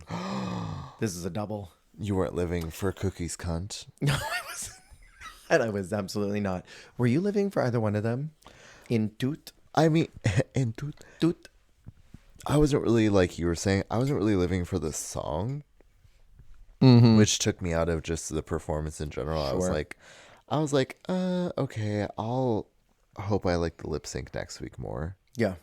This is a double. you weren't living for Cookie's cunt. No, I wasn't. And I was absolutely not. Were you living for either one of them? In Toot? I mean, and Toot? I wasn't really like you were saying. I wasn't really living for the song, which took me out of just the performance in general. Sure. I was like, okay. I'll hope I like the lip sync next week more. Yeah.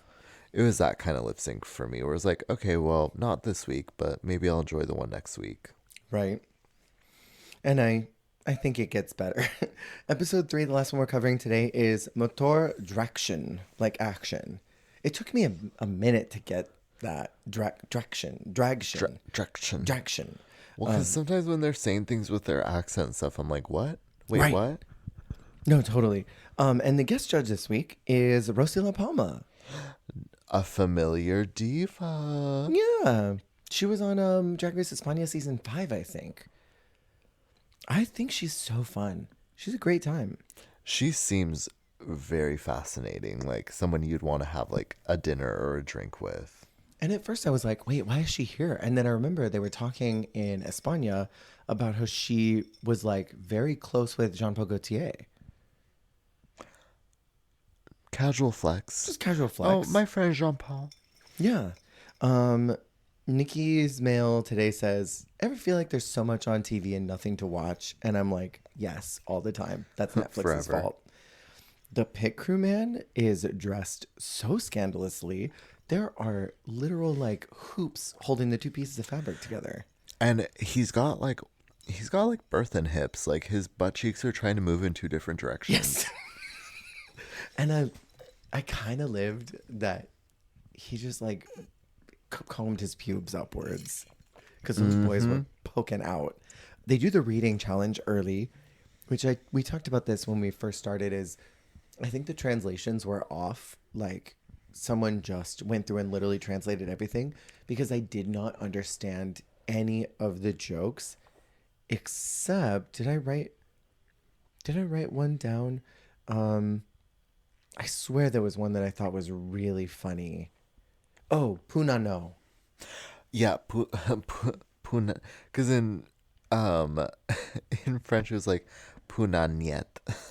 It was that kind of lip sync for me, where it's like, okay, well, not this week, but maybe I'll enjoy the one next week. Right. And I think it gets better. Episode 3, the last one we're covering today, is Motor Draction, like action. It took me a minute to get that draction. Traction. Well, because sometimes when they're saying things with their accent and stuff, I'm like, what? Wait, Right. what? No, totally. And the guest judge this week is Rosie La Palma. A familiar diva. Yeah. She was on Drag Race España season 5, I think. I think she's so fun. She's a great time. She seems very fascinating, like someone you'd want to have like a dinner or a drink with. And at first I was like, wait, why is she here? And then I remember they were talking in España about how she was like very close with Jean-Paul Gaultier. Casual flex. Just casual flex. Oh, my friend Jean-Paul. Yeah. Nikki's mail today says, ever feel like there's so much on TV and nothing to watch? And I'm like, yes, all the time. That's Netflix's Forever. fault. The pit crew man is dressed so scandalously. There are literal like hoops holding the two pieces of fabric together. And he's got like birth hips. Like his butt cheeks are trying to move in two different directions. Yes. And I kind of lived that he just like combed his pubes upwards because those boys were poking out. They do the reading challenge early, which we talked about this when we first started. Is I think the translations were off. Like someone just went through and literally translated everything because I did not understand any of the jokes except did I write one down? I swear there was one that I thought was really funny. Oh, Punano. Yeah, puna. Because in in French it was like punaniet.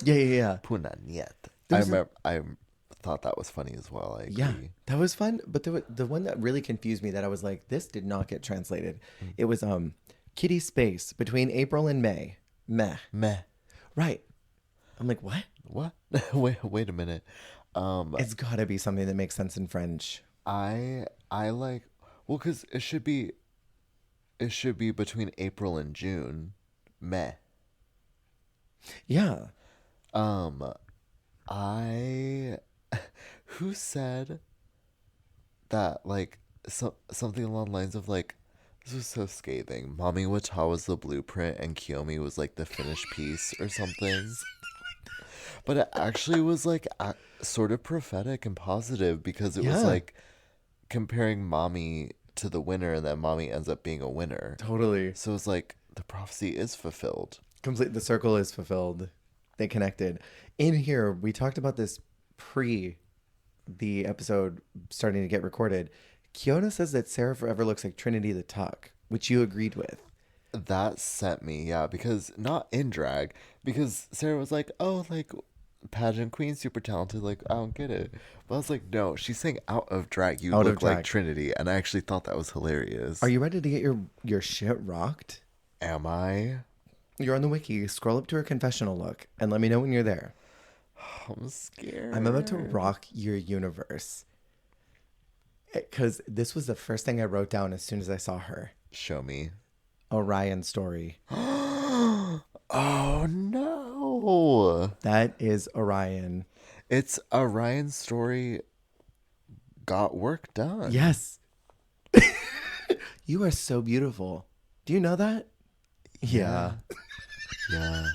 Yeah. Punaniet. There's I thought that was funny as well. I agree. Yeah, that was fun. But the one that really confused me that I was like, this did not get translated. It was Kitty Space between April and May. Meh. Meh. Right. I'm like, what? What? Wait a minute. It's got to be something that makes sense in French. I like, well, because it should be it should be between April and June. Meh. Yeah. Um, I who said that like something along the lines of like this was so scathing. Mommy Wata was the blueprint and Kiyomi was like the finished piece or something. But it actually was like sort of prophetic and positive because it was Yeah. like comparing mommy to the winner and then mommy ends up being a winner. Totally. So it's like the prophecy is fulfilled. Complete. The circle is fulfilled. They connected. In here, we talked about this pre the episode starting to get recorded. Kiona says that Sarah forever looks like Trinity the Tuck, which you agreed with. That sent me, yeah, because not in drag, because Sarah was like, oh, like pageant queen, super talented, like I don't get it. But I was like, no, she's saying out of drag, you Out of look like drag. Trinity, and I actually thought that was hilarious. Are you ready to get your shit rocked? Am I? You're on the wiki. Scroll up to her confessional look and let me know when you're there. I'm scared. I'm about to rock your universe. Because this was the first thing I wrote down as soon as I saw her. Show me. Orion story. Oh no! That is Orion. It's Orion's story. Got work done. Yes. You are so beautiful. Do you know that? Yeah. Yeah.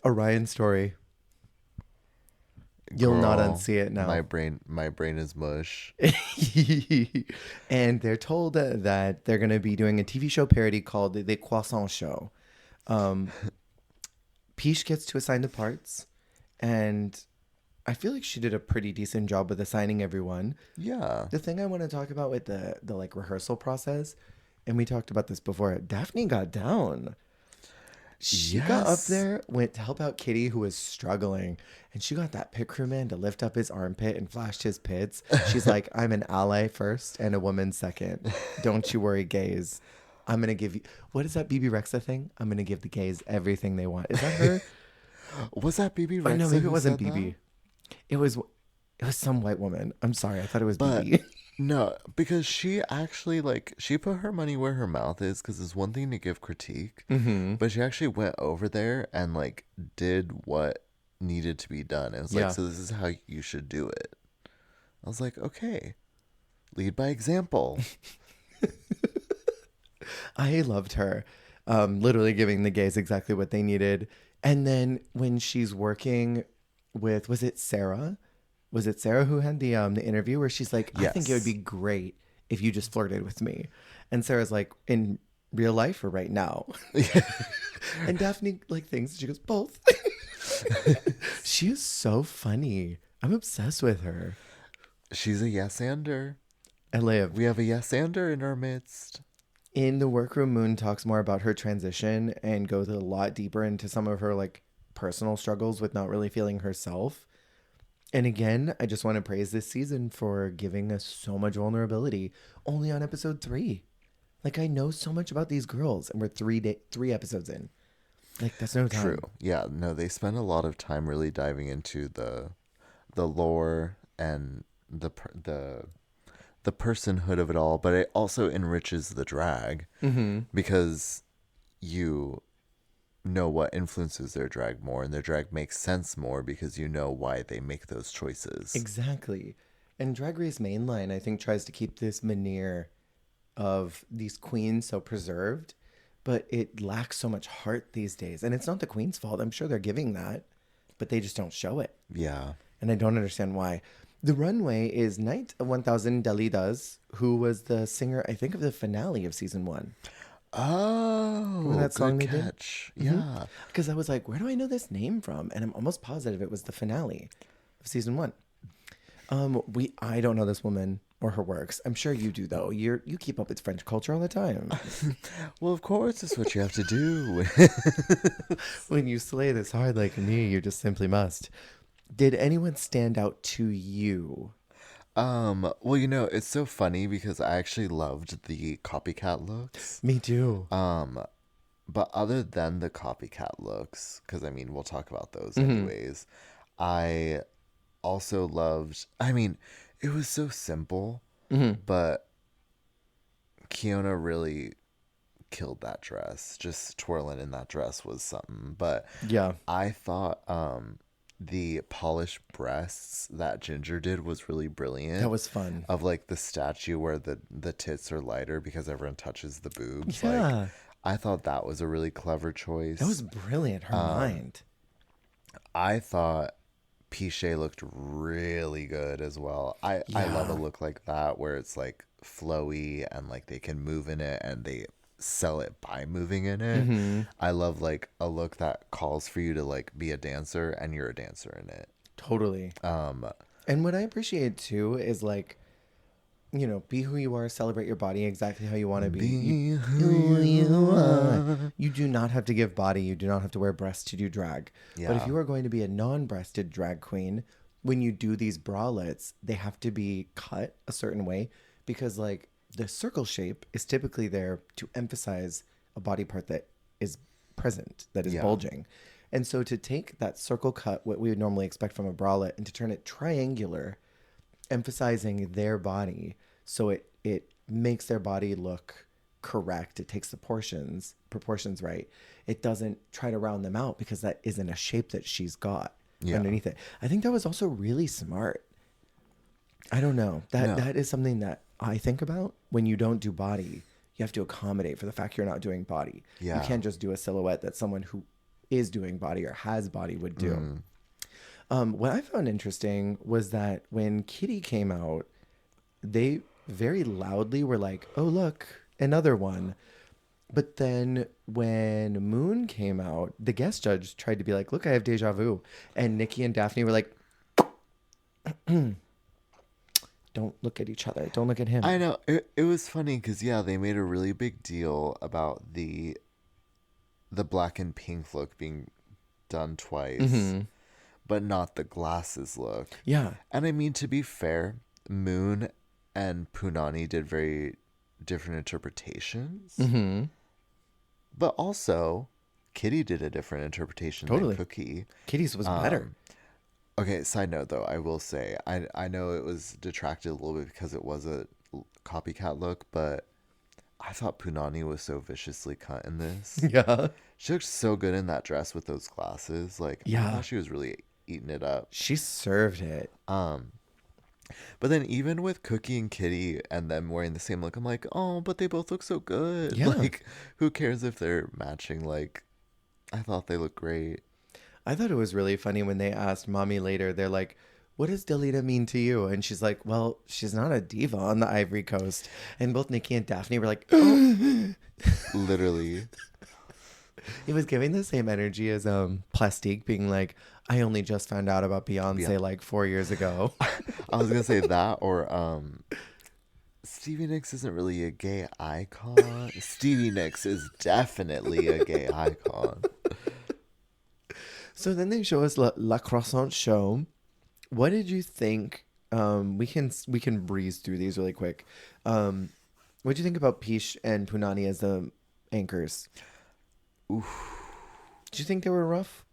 Orion story. You'll not Girl, unsee it now. My brain is mush. And they're told that they're going to be doing a TV show parody called The Croissant Show. Peach gets to assign the parts, and I feel like she did a pretty decent job with assigning everyone. Yeah. The thing I want to talk about with the like rehearsal process, and we talked about this before, Daphne got down. She got up Yes. there, went to help out Kitty, who was struggling, and she got that pit crew man to lift up his armpit and flashed his pits. She's like, I'm an ally first and a woman second. Don't you worry, gays. I'm going to give you... What is that BB Rexa thing? I'm going to give the gays everything they want. Is that her? Was that BB Rexa? Or no, maybe it who wasn't said BB. that? It was some white woman. I'm sorry. I thought it was But BB. no, because she actually like she put her money where her mouth is. Because it's one thing to give critique, but she actually went over there and like did what needed to be done. It was like, Yeah. so this is how you should do it. I was like, okay, lead by example. I loved her. Literally giving the gays exactly what they needed. And then when she's working with, was it Sarah? Was it Sarah who had the interview where she's like, I think it would Yes. be great if you just flirted with me. And Sarah's like, in real life or right now? And Daphne like thinks, she goes, both. She is so funny. I'm obsessed with her. She's a yes-ander. I live. We have a yes-ander in our midst. In the workroom, Moon talks more about her transition and goes a lot deeper into some of her like personal struggles with not really feeling herself. And again, I just want to praise this season for giving us so much vulnerability only on episode 3. Like, I know so much about these girls and we're 3 episodes in. Like, that's no time. True. Yeah, no, they spend a lot of time really diving into the lore and the personhood of it all, but it also enriches the drag because you know what influences their drag more, and their drag makes sense more because you know why they make those choices. Exactly. And Drag Race Mainline, I think, tries to keep this veneer of these queens so preserved, but it lacks so much heart these days. And it's not the queen's fault. I'm sure they're giving that, but they just don't show it. Yeah. And I don't understand why. The runway is Night of 1000 Dalidas, who was the singer, I think, of the finale of season 1. Oh, Remember that song good they did? catch. Yeah. Because I was like, where do I know this name from? And I'm almost positive it was the finale of season 1. I don't know this woman or her works. I'm sure you do though. You keep up with French culture all the time. Well, of course, it's what you have to do. When you slay this hard like me, you just simply must. Did anyone stand out to you? Well, you know, it's so funny because I actually loved the copycat looks. Me too. But other than the copycat looks, because I mean, we'll talk about those anyways, I also loved, I mean, it was so simple, but Kiona really killed that dress. Just twirling in that dress was something. But Yeah. I thought the polished breasts that Ginger did was really brilliant. That was fun. Of like the statue where the tits are lighter because everyone touches the boobs. Like Yeah. I thought that was a really clever That was choice. brilliant. Her mind. I thought Pichet looked really good as well. I love a Yeah. look like that where it's like flowy and like they can move in it and they sell it by moving in it. Mm-hmm. I love like a look that calls for you to like be a dancer and you're a dancer in it. Totally. Um And what I appreciate too is like, be who you are, celebrate your body exactly how you want to be. be who you are. You do not have to give body. You do not have to wear breasts to do drag. But if Yeah. you are going to be a non-breasted drag queen, when you do these bralettes, they have to be cut a certain way because like the circle shape is typically there to emphasize a body part that is present, that is Yeah. bulging. And so to take that circle cut, what we would normally expect from a bralette, and to turn it triangular, emphasizing their body so it makes their body look correct. It takes the proportions right. It doesn't try to round them out because that isn't a shape that she's got Yeah. underneath it. I think that was also really smart. I don't know. No. That is something that I think about when you don't do body. You have to accommodate for the fact you're not doing body. Yeah. You can't just do a silhouette that someone who is doing body or has body would do. What I found interesting was that when Kitty came out, they very loudly were like, "Oh, look, another one." But then when Moon came out, the guest judge tried to be like, "Look, I have deja vu." And Nikki and Daphne were like, "Don't look at each other. Don't look at him." I know. It was funny because yeah, they made a really big deal about the black and pink look being done twice, but not the glasses look. Yeah. And I mean, to be fair, Moon and Punani did very different interpretations. But also, Kitty did a different interpretation Totally. than Cookie. Kitty's was better. Okay, side note though, I will say, I know it was detracted a little bit because it was a copycat look, but I thought Punani was so viciously cut in this. Yeah. She looked so good in that dress with those glasses. Like, Yeah. I thought she was really eating it up. She served it. But then even with Cookie and Kitty and them wearing the same look, I'm like, oh, but they both look so good. Yeah. Like, who cares if they're matching? Like, I thought they looked great. I thought it was really funny when they asked Mommy later, they're like, "What does Delita mean to you?" And she's like, "Well, she's not a diva on the Ivory Coast." And both Nikki and Daphne were like, "Oh." Literally. It was giving the same energy as Plastique being like, "I only just found out about Beyonce like 4 years ago." I was gonna say that, or Stevie Nicks isn't really a gay icon. Stevie Nicks is definitely a gay icon. So then they show us La Croissant show. What did you think? We can breeze through these really quick. What did you think about Piche and Punani as the anchors? Oof. Did you think they were rough?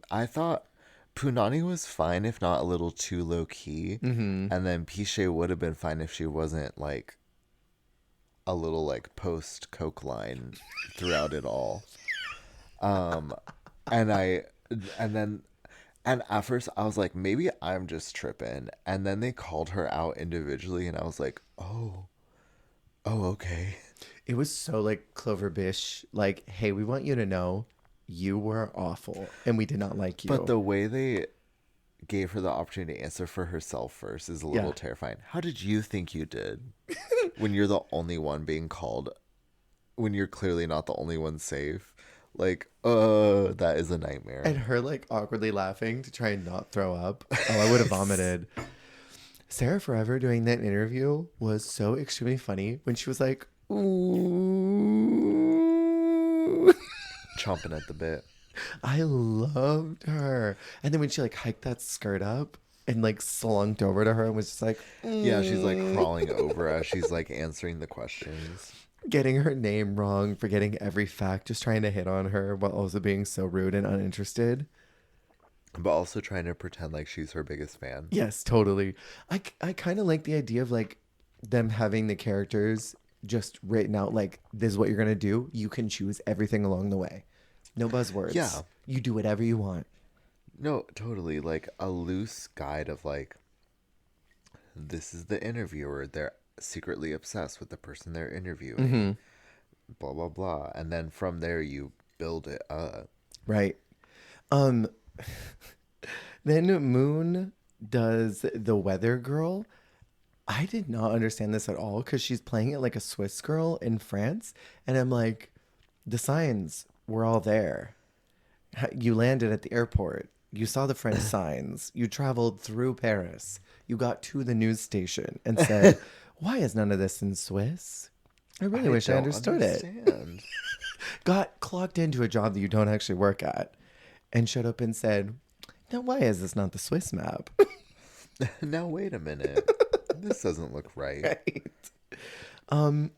I thought Punani was fine, if not a little too low key, and then Pichet would have been fine if she wasn't like a little like post coke line throughout it all. And at first I was like, maybe I'm just tripping, and then they called her out individually, and I was like, oh, okay. It was so like Clover Bish, like, "Hey, we want you to know you were awful and we did not like you." But the way they gave her the opportunity to answer for herself first is a little Yeah. terrifying. How did you think you did when you're the only one being called, when you're clearly not the only one safe? Like, that is a nightmare. And her like awkwardly laughing to try and not throw up. Oh, I would have vomited. Sarah Forever doing that interview was so extremely funny when she was like, "Ooh." Chomping at the bit. I loved her. And then when she like hiked that skirt up and like slunked over to her and was just like, Yeah, she's like crawling over as she's like answering the questions. getting her name wrong, forgetting every fact, just trying to hit on her while also being so rude and uninterested. But also trying to pretend like she's her biggest fan. Yes, totally. I kind of like the idea of like them having the characters just written out like, this is what you're going to do. You can choose everything along the way. No buzzwords. Yeah. You do whatever you want. No, totally. Like a loose guide of like, this is the interviewer. They're secretly obsessed with the person they're interviewing. Blah, blah, blah. And then from there, you build it up. Right. Um, then Moon does the weather girl. I did not understand this at all because she's playing it like a Swiss girl in France. And I'm like, the signs were all there. You landed at the airport. You saw the French signs. You traveled through Paris. You got to the news station and said, why is none of this in Swiss? I really wish I don't understood it. understand. Got clocked into a job that you don't actually work at and showed up and said, now why is this not the Swiss map? Now, wait a minute. This doesn't look right. Right.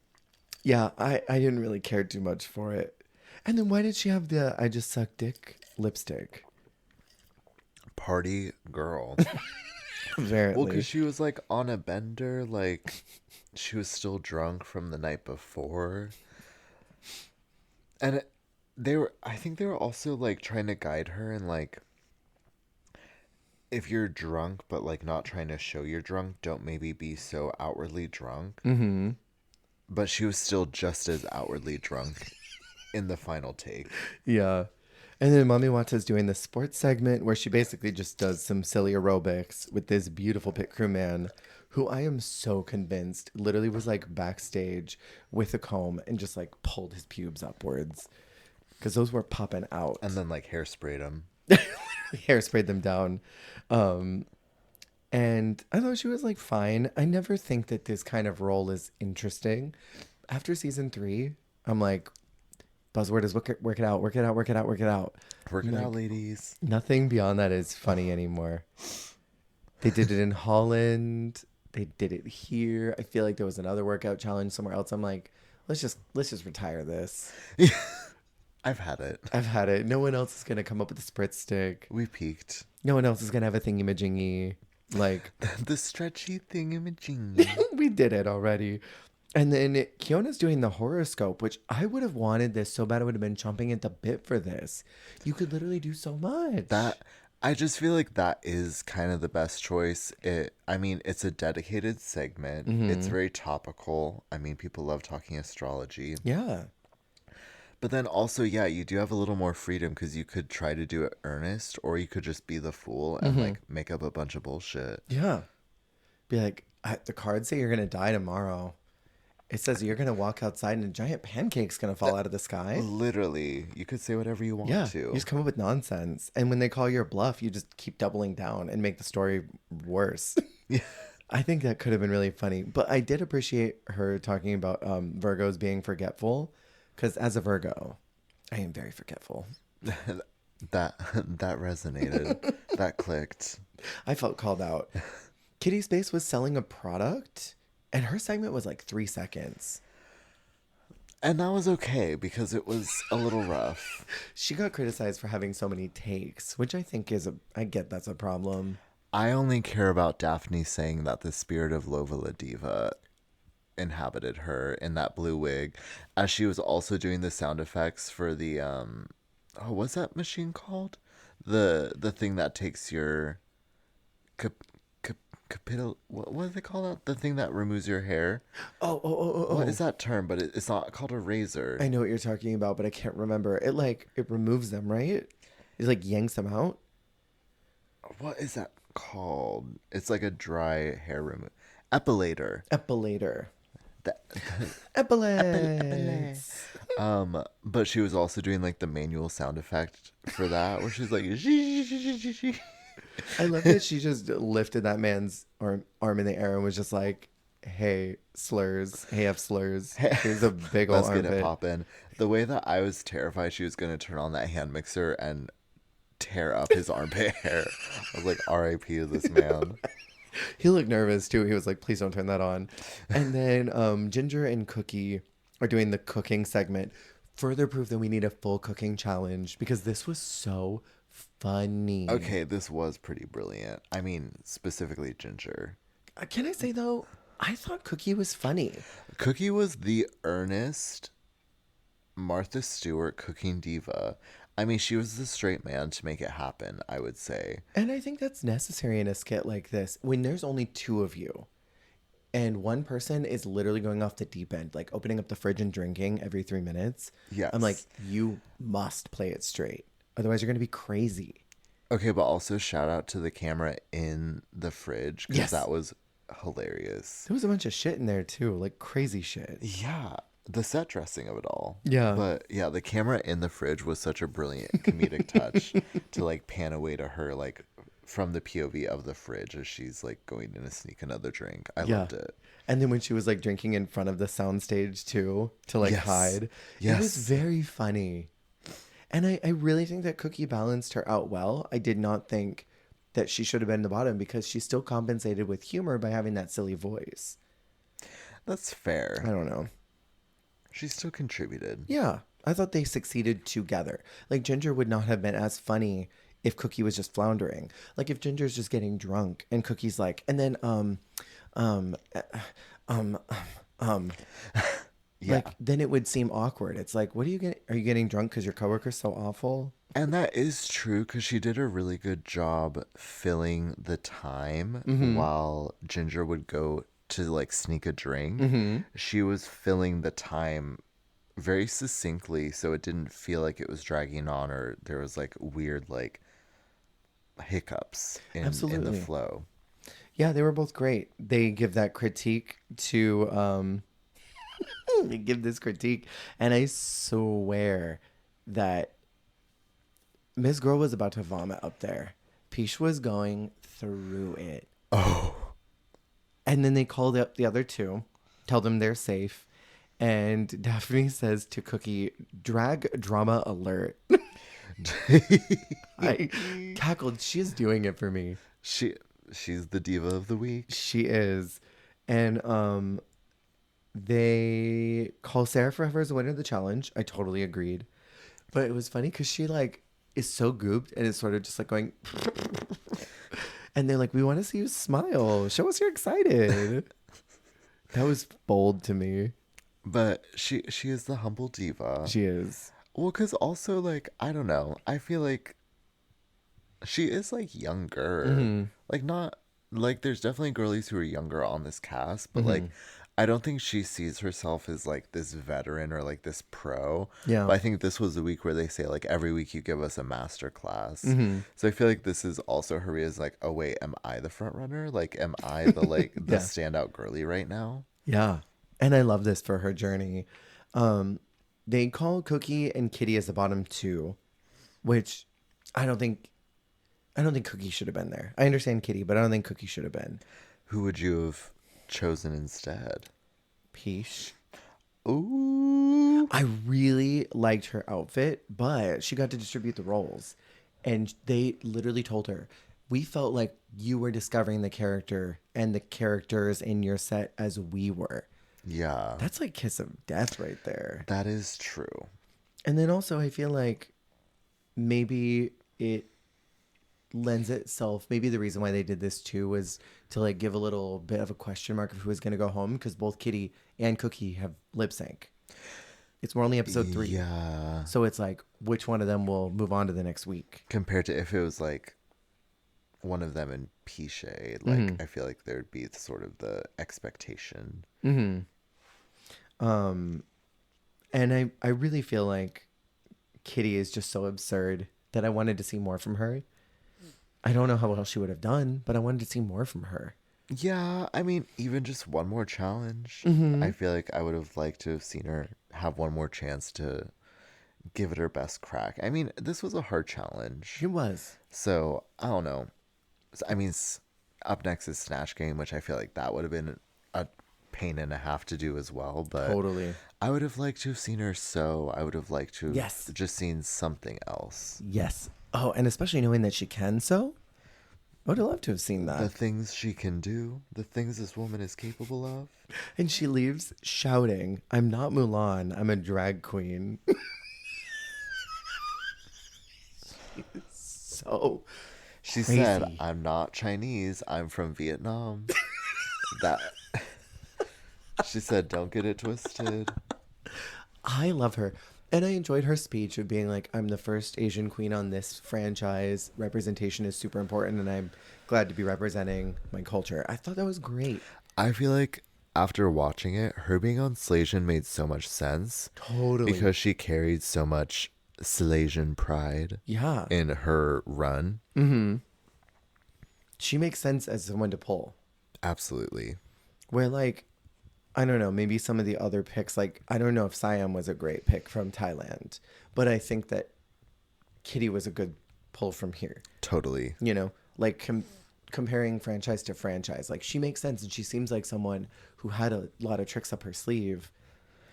Yeah, I didn't really care too much for it. And then why did she have the I just suck dick lipstick? Party girl. Apparently. Well, because she was like on a bender, like she was still drunk from the night before. And I think they were also like trying to guide her and like, if you're drunk but like not trying to show you're drunk, don't maybe be so outwardly drunk. Mm-hmm. But she was still just as outwardly drunk in the final take. Yeah. And then Mommy Wata's doing the sports segment where she basically just does some silly aerobics with this beautiful pit crew man who I am so convinced literally was like backstage with a comb and just like pulled his pubes upwards because those were popping out. And then like hairsprayed him. Hairsprayed them down. And I thought she was like fine. I never think that this kind of role is interesting. After season 3, I'm like, buzzword is work it out, work it out, work it out, work it out. Work it Like, out, ladies. nothing beyond that is funny anymore. They did it in Holland. They did it here. I feel like there was another workout challenge somewhere else. I'm like, let's just retire this. I've had it. I've had it. No one else is gonna come up with a spritz stick. We peaked. No one else is gonna have a thingy-majingy. Like The stretchy thingamajiggy. we did it already. And then Kiona's doing the horoscope, which I would have wanted this so bad. I would have been chomping at the bit for this. You could literally do so much. I just feel like that is kind of the best choice. I mean, it's a dedicated segment. It's very topical. I mean, people love talking astrology. Yeah. But then also, yeah, you do have a little more freedom because you could try to do it earnest, or you could just be the fool and like make up a bunch of bullshit. Yeah. Be like, the cards say you're going to die tomorrow. It says you're going to walk outside and a giant pancake's going to fall out of the sky. Literally, you could say whatever you want Yeah, to. you just come up with nonsense. And when they call your bluff, you just keep doubling down and make the story worse. Yeah. I think that could have been really funny. But I did appreciate her talking about Virgos being forgetful. Because as a Virgo, I am very forgetful. That resonated. That clicked. I felt called out. Kitty Space was selling a product, and her segment was like 3 seconds. And that was okay because it was a little rough. She got criticized for having so many takes, which I think I get that's a problem. I only care about Daphne saying that the spirit of Lova La Diva inhabited her in that blue wig, as she was also doing the sound effects for the what's that machine called? The thing that takes your capital. What do they call that? The thing that removes your hair. Oh. What is that term? But it's not called a razor. I know what you're talking about, but I can't remember. It removes them, right? It like yanks them out. What is that called? It's like a dry hair removal. Epilator. Epaulets. But she was also doing like the manual sound effect for that, where she's like, I love that she just lifted that man's arm in the air and was just like, "Hey, slurs. Hey, F slurs. Here's a big old let's armpit." get it poppin'. The way that I was terrified she was gonna turn on that hand mixer and tear up his armpit hair. I was like, R.I.P. to this man. He looked nervous too. He was like, "Please don't turn that on." And then Ginger and Cookie are doing the cooking segment. Further proof that we need a full cooking challenge because this was so funny. Okay, this was pretty brilliant. I mean, specifically Ginger. Can I say though, I thought Cookie was funny. Cookie was the earnest Martha Stewart cooking diva. I mean, she was the straight man to make it happen, I would say. And I think that's necessary in a skit like this when there's only two of you and one person is literally going off the deep end, like opening up the fridge and drinking every 3 minutes. Yes. I'm like, you must play it straight. Otherwise, you're going to be crazy. Okay, but also shout out to the camera in the fridge because Yes. that was hilarious. There was a bunch of shit in there too, like crazy shit. Yeah, the set dressing of it all. Yeah. But yeah, the camera in the fridge was such a brilliant comedic touch to like pan away to her like from the POV of the fridge as she's like going in to sneak another drink. I loved it. And then when she was like drinking in front of the soundstage too, to like Yes. hide. Yes. It was very funny. And I really think that Cookie balanced her out well. I did not think that she should have been the bottom because she still compensated with humor by having that silly voice. That's fair. I don't know. She still contributed. Yeah. I thought they succeeded together. Like Ginger would not have been as funny if Cookie was just floundering. Like if Ginger's just getting drunk and Cookie's like, and then Yeah. like then it would seem awkward. It's like, what are you getting? Are you getting drunk because your coworker's so awful? And that is true because she did a really good job filling the time while Ginger would go to like sneak a drink. She was filling the time very succinctly so it didn't feel like it was dragging on or there was like weird like hiccups in the Absolutely. flow. Yeah, they were both great. They give that critique to they give this critique, and I swear that Miss Girl was about to vomit up there. Peach was going through it. Oh. And then they called up the other two, tell them they're safe. And Daphne says to Cookie, drag drama alert. I cackled. She is doing it for me. She's the diva of the week. She is. And they call Sarah Forever as the winner of the challenge. I totally agreed. But it was funny because she like is so gooped and is sort of just like going and they're like, we want to see you smile. Show us you're excited. That was bold to me. But she is the humble diva. She is. Well, because also, like, I don't know. I feel like she is, like, younger. Like, not... Like, there's definitely girlies who are younger on this cast. But, like, I don't think she sees herself as, like, this veteran or, like, this pro. Yeah. But I think this was the week where they say, like, every week you give us a master class. So I feel like this is also her as, like, oh, wait, am I the front runner? Like, am I the, like, the Yeah. standout girly right now? Yeah. And I love this for her journey. They call Cookie and Kitty as the bottom two, which I don't think Cookie should have been there. I understand Kitty, but I don't think Cookie should have been. Who would you have chosen instead? Peach. Ooh. I really liked her outfit, but she got to distribute the roles. And they literally told her, we felt like you were discovering the character and the characters in your set as we were. Yeah. That's like kiss of death right there. That is true. And then also I feel like maybe it lends itself, maybe the reason why they did this too was to like give a little bit of a question mark of who was going to go home because both Kitty and Cookie have lip sync. We're only episode 3. Yeah. So it's like, which one of them will move on to the next week? Compared to if it was like one of them in Pichet, like I feel like there'd be sort of the expectation. And I really feel like Kitty is just so absurd that I wanted to see more from her. I don't know how else she would have done, but I wanted to see more from her. Yeah, I mean, even just one more challenge. I feel like I would have liked to have seen her have one more chance to give it her best crack. I mean, this was a hard challenge. She was. So, I don't know. I mean, up next is Snatch Game, which I feel like that would have been a pain and a half to do as well. But Totally. I would have liked to have seen her sew. I would have liked to have Yes. just seen something else. Yes. Oh, and especially knowing that she can sew. I would have loved to have seen The that. things she can do, the things this woman is capable of. And she leaves shouting, I'm not Mulan, I'm a drag queen. So She crazy. said, I'm not Chinese, I'm from Vietnam. That She said, "Don't get it twisted." I love her. And I enjoyed her speech of being like, I'm the first Asian queen on this franchise. Representation is super important, and I'm glad to be representing my culture. I thought that was great. I feel like after watching it, her being on Slasian made so much sense Totally. because she carried so much Slasian pride Yeah. in her run. She makes sense as someone to pull. Absolutely. Where, like, I don't know, maybe some of the other picks, like, I don't know if Siam was a great pick from Thailand, but I think that Kitty was a good pull from here. Totally. You know, like comparing franchise to franchise, like she makes sense, and she seems like someone who had a lot of tricks up her sleeve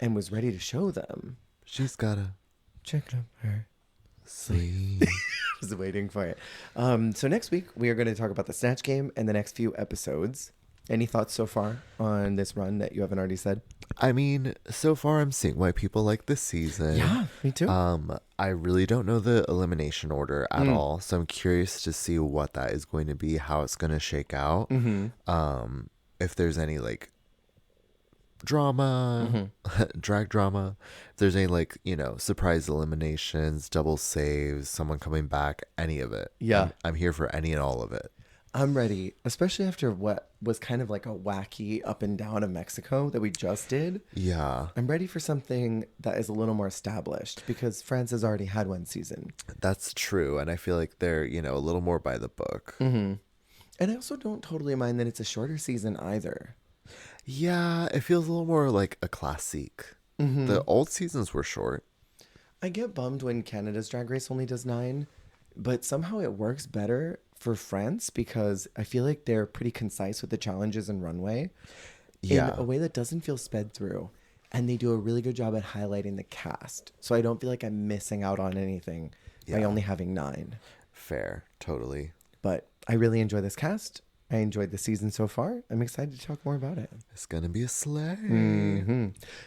and was ready to show them. She's got a Check up her sleeve. I was waiting for it. So next week we are going to talk about the Snatch Game and the next few episodes. Any thoughts so far on this run that you haven't already said? I mean, so far I'm seeing why people like this season. Yeah, me too. I really don't know the elimination order at all, so I'm curious to see what that is going to be, how it's going to shake out. If there's any like drama, drag drama, if there's any like, surprise eliminations, double saves, someone coming back, any of it. Yeah. I'm here for any and all of it. I'm ready, especially after what was kind of like a wacky up and down of Mexico that we just did. Yeah. I'm ready for something that is a little more established because France has already had one season. That's true. And I feel like they're, a little more by the book. And I also don't totally mind that it's a shorter season either. Yeah, it feels a little more like a classique. The old seasons were short. I get bummed when Canada's Drag Race only does 9, but somehow it works better for France because I feel like they're pretty concise with the challenges and runway Yeah. in a way that doesn't feel sped through. And they do a really good job at highlighting the cast. So I don't feel like I'm missing out on anything by Yeah. only having 9. Fair. Totally. But I really enjoy this cast. I enjoyed the season so far. I'm excited to talk more about it. It's going to be a slay.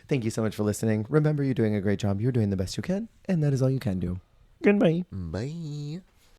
Thank you so much for listening. Remember, you're doing a great job. You're doing the best you can. And that is all you can do. Goodbye. Bye.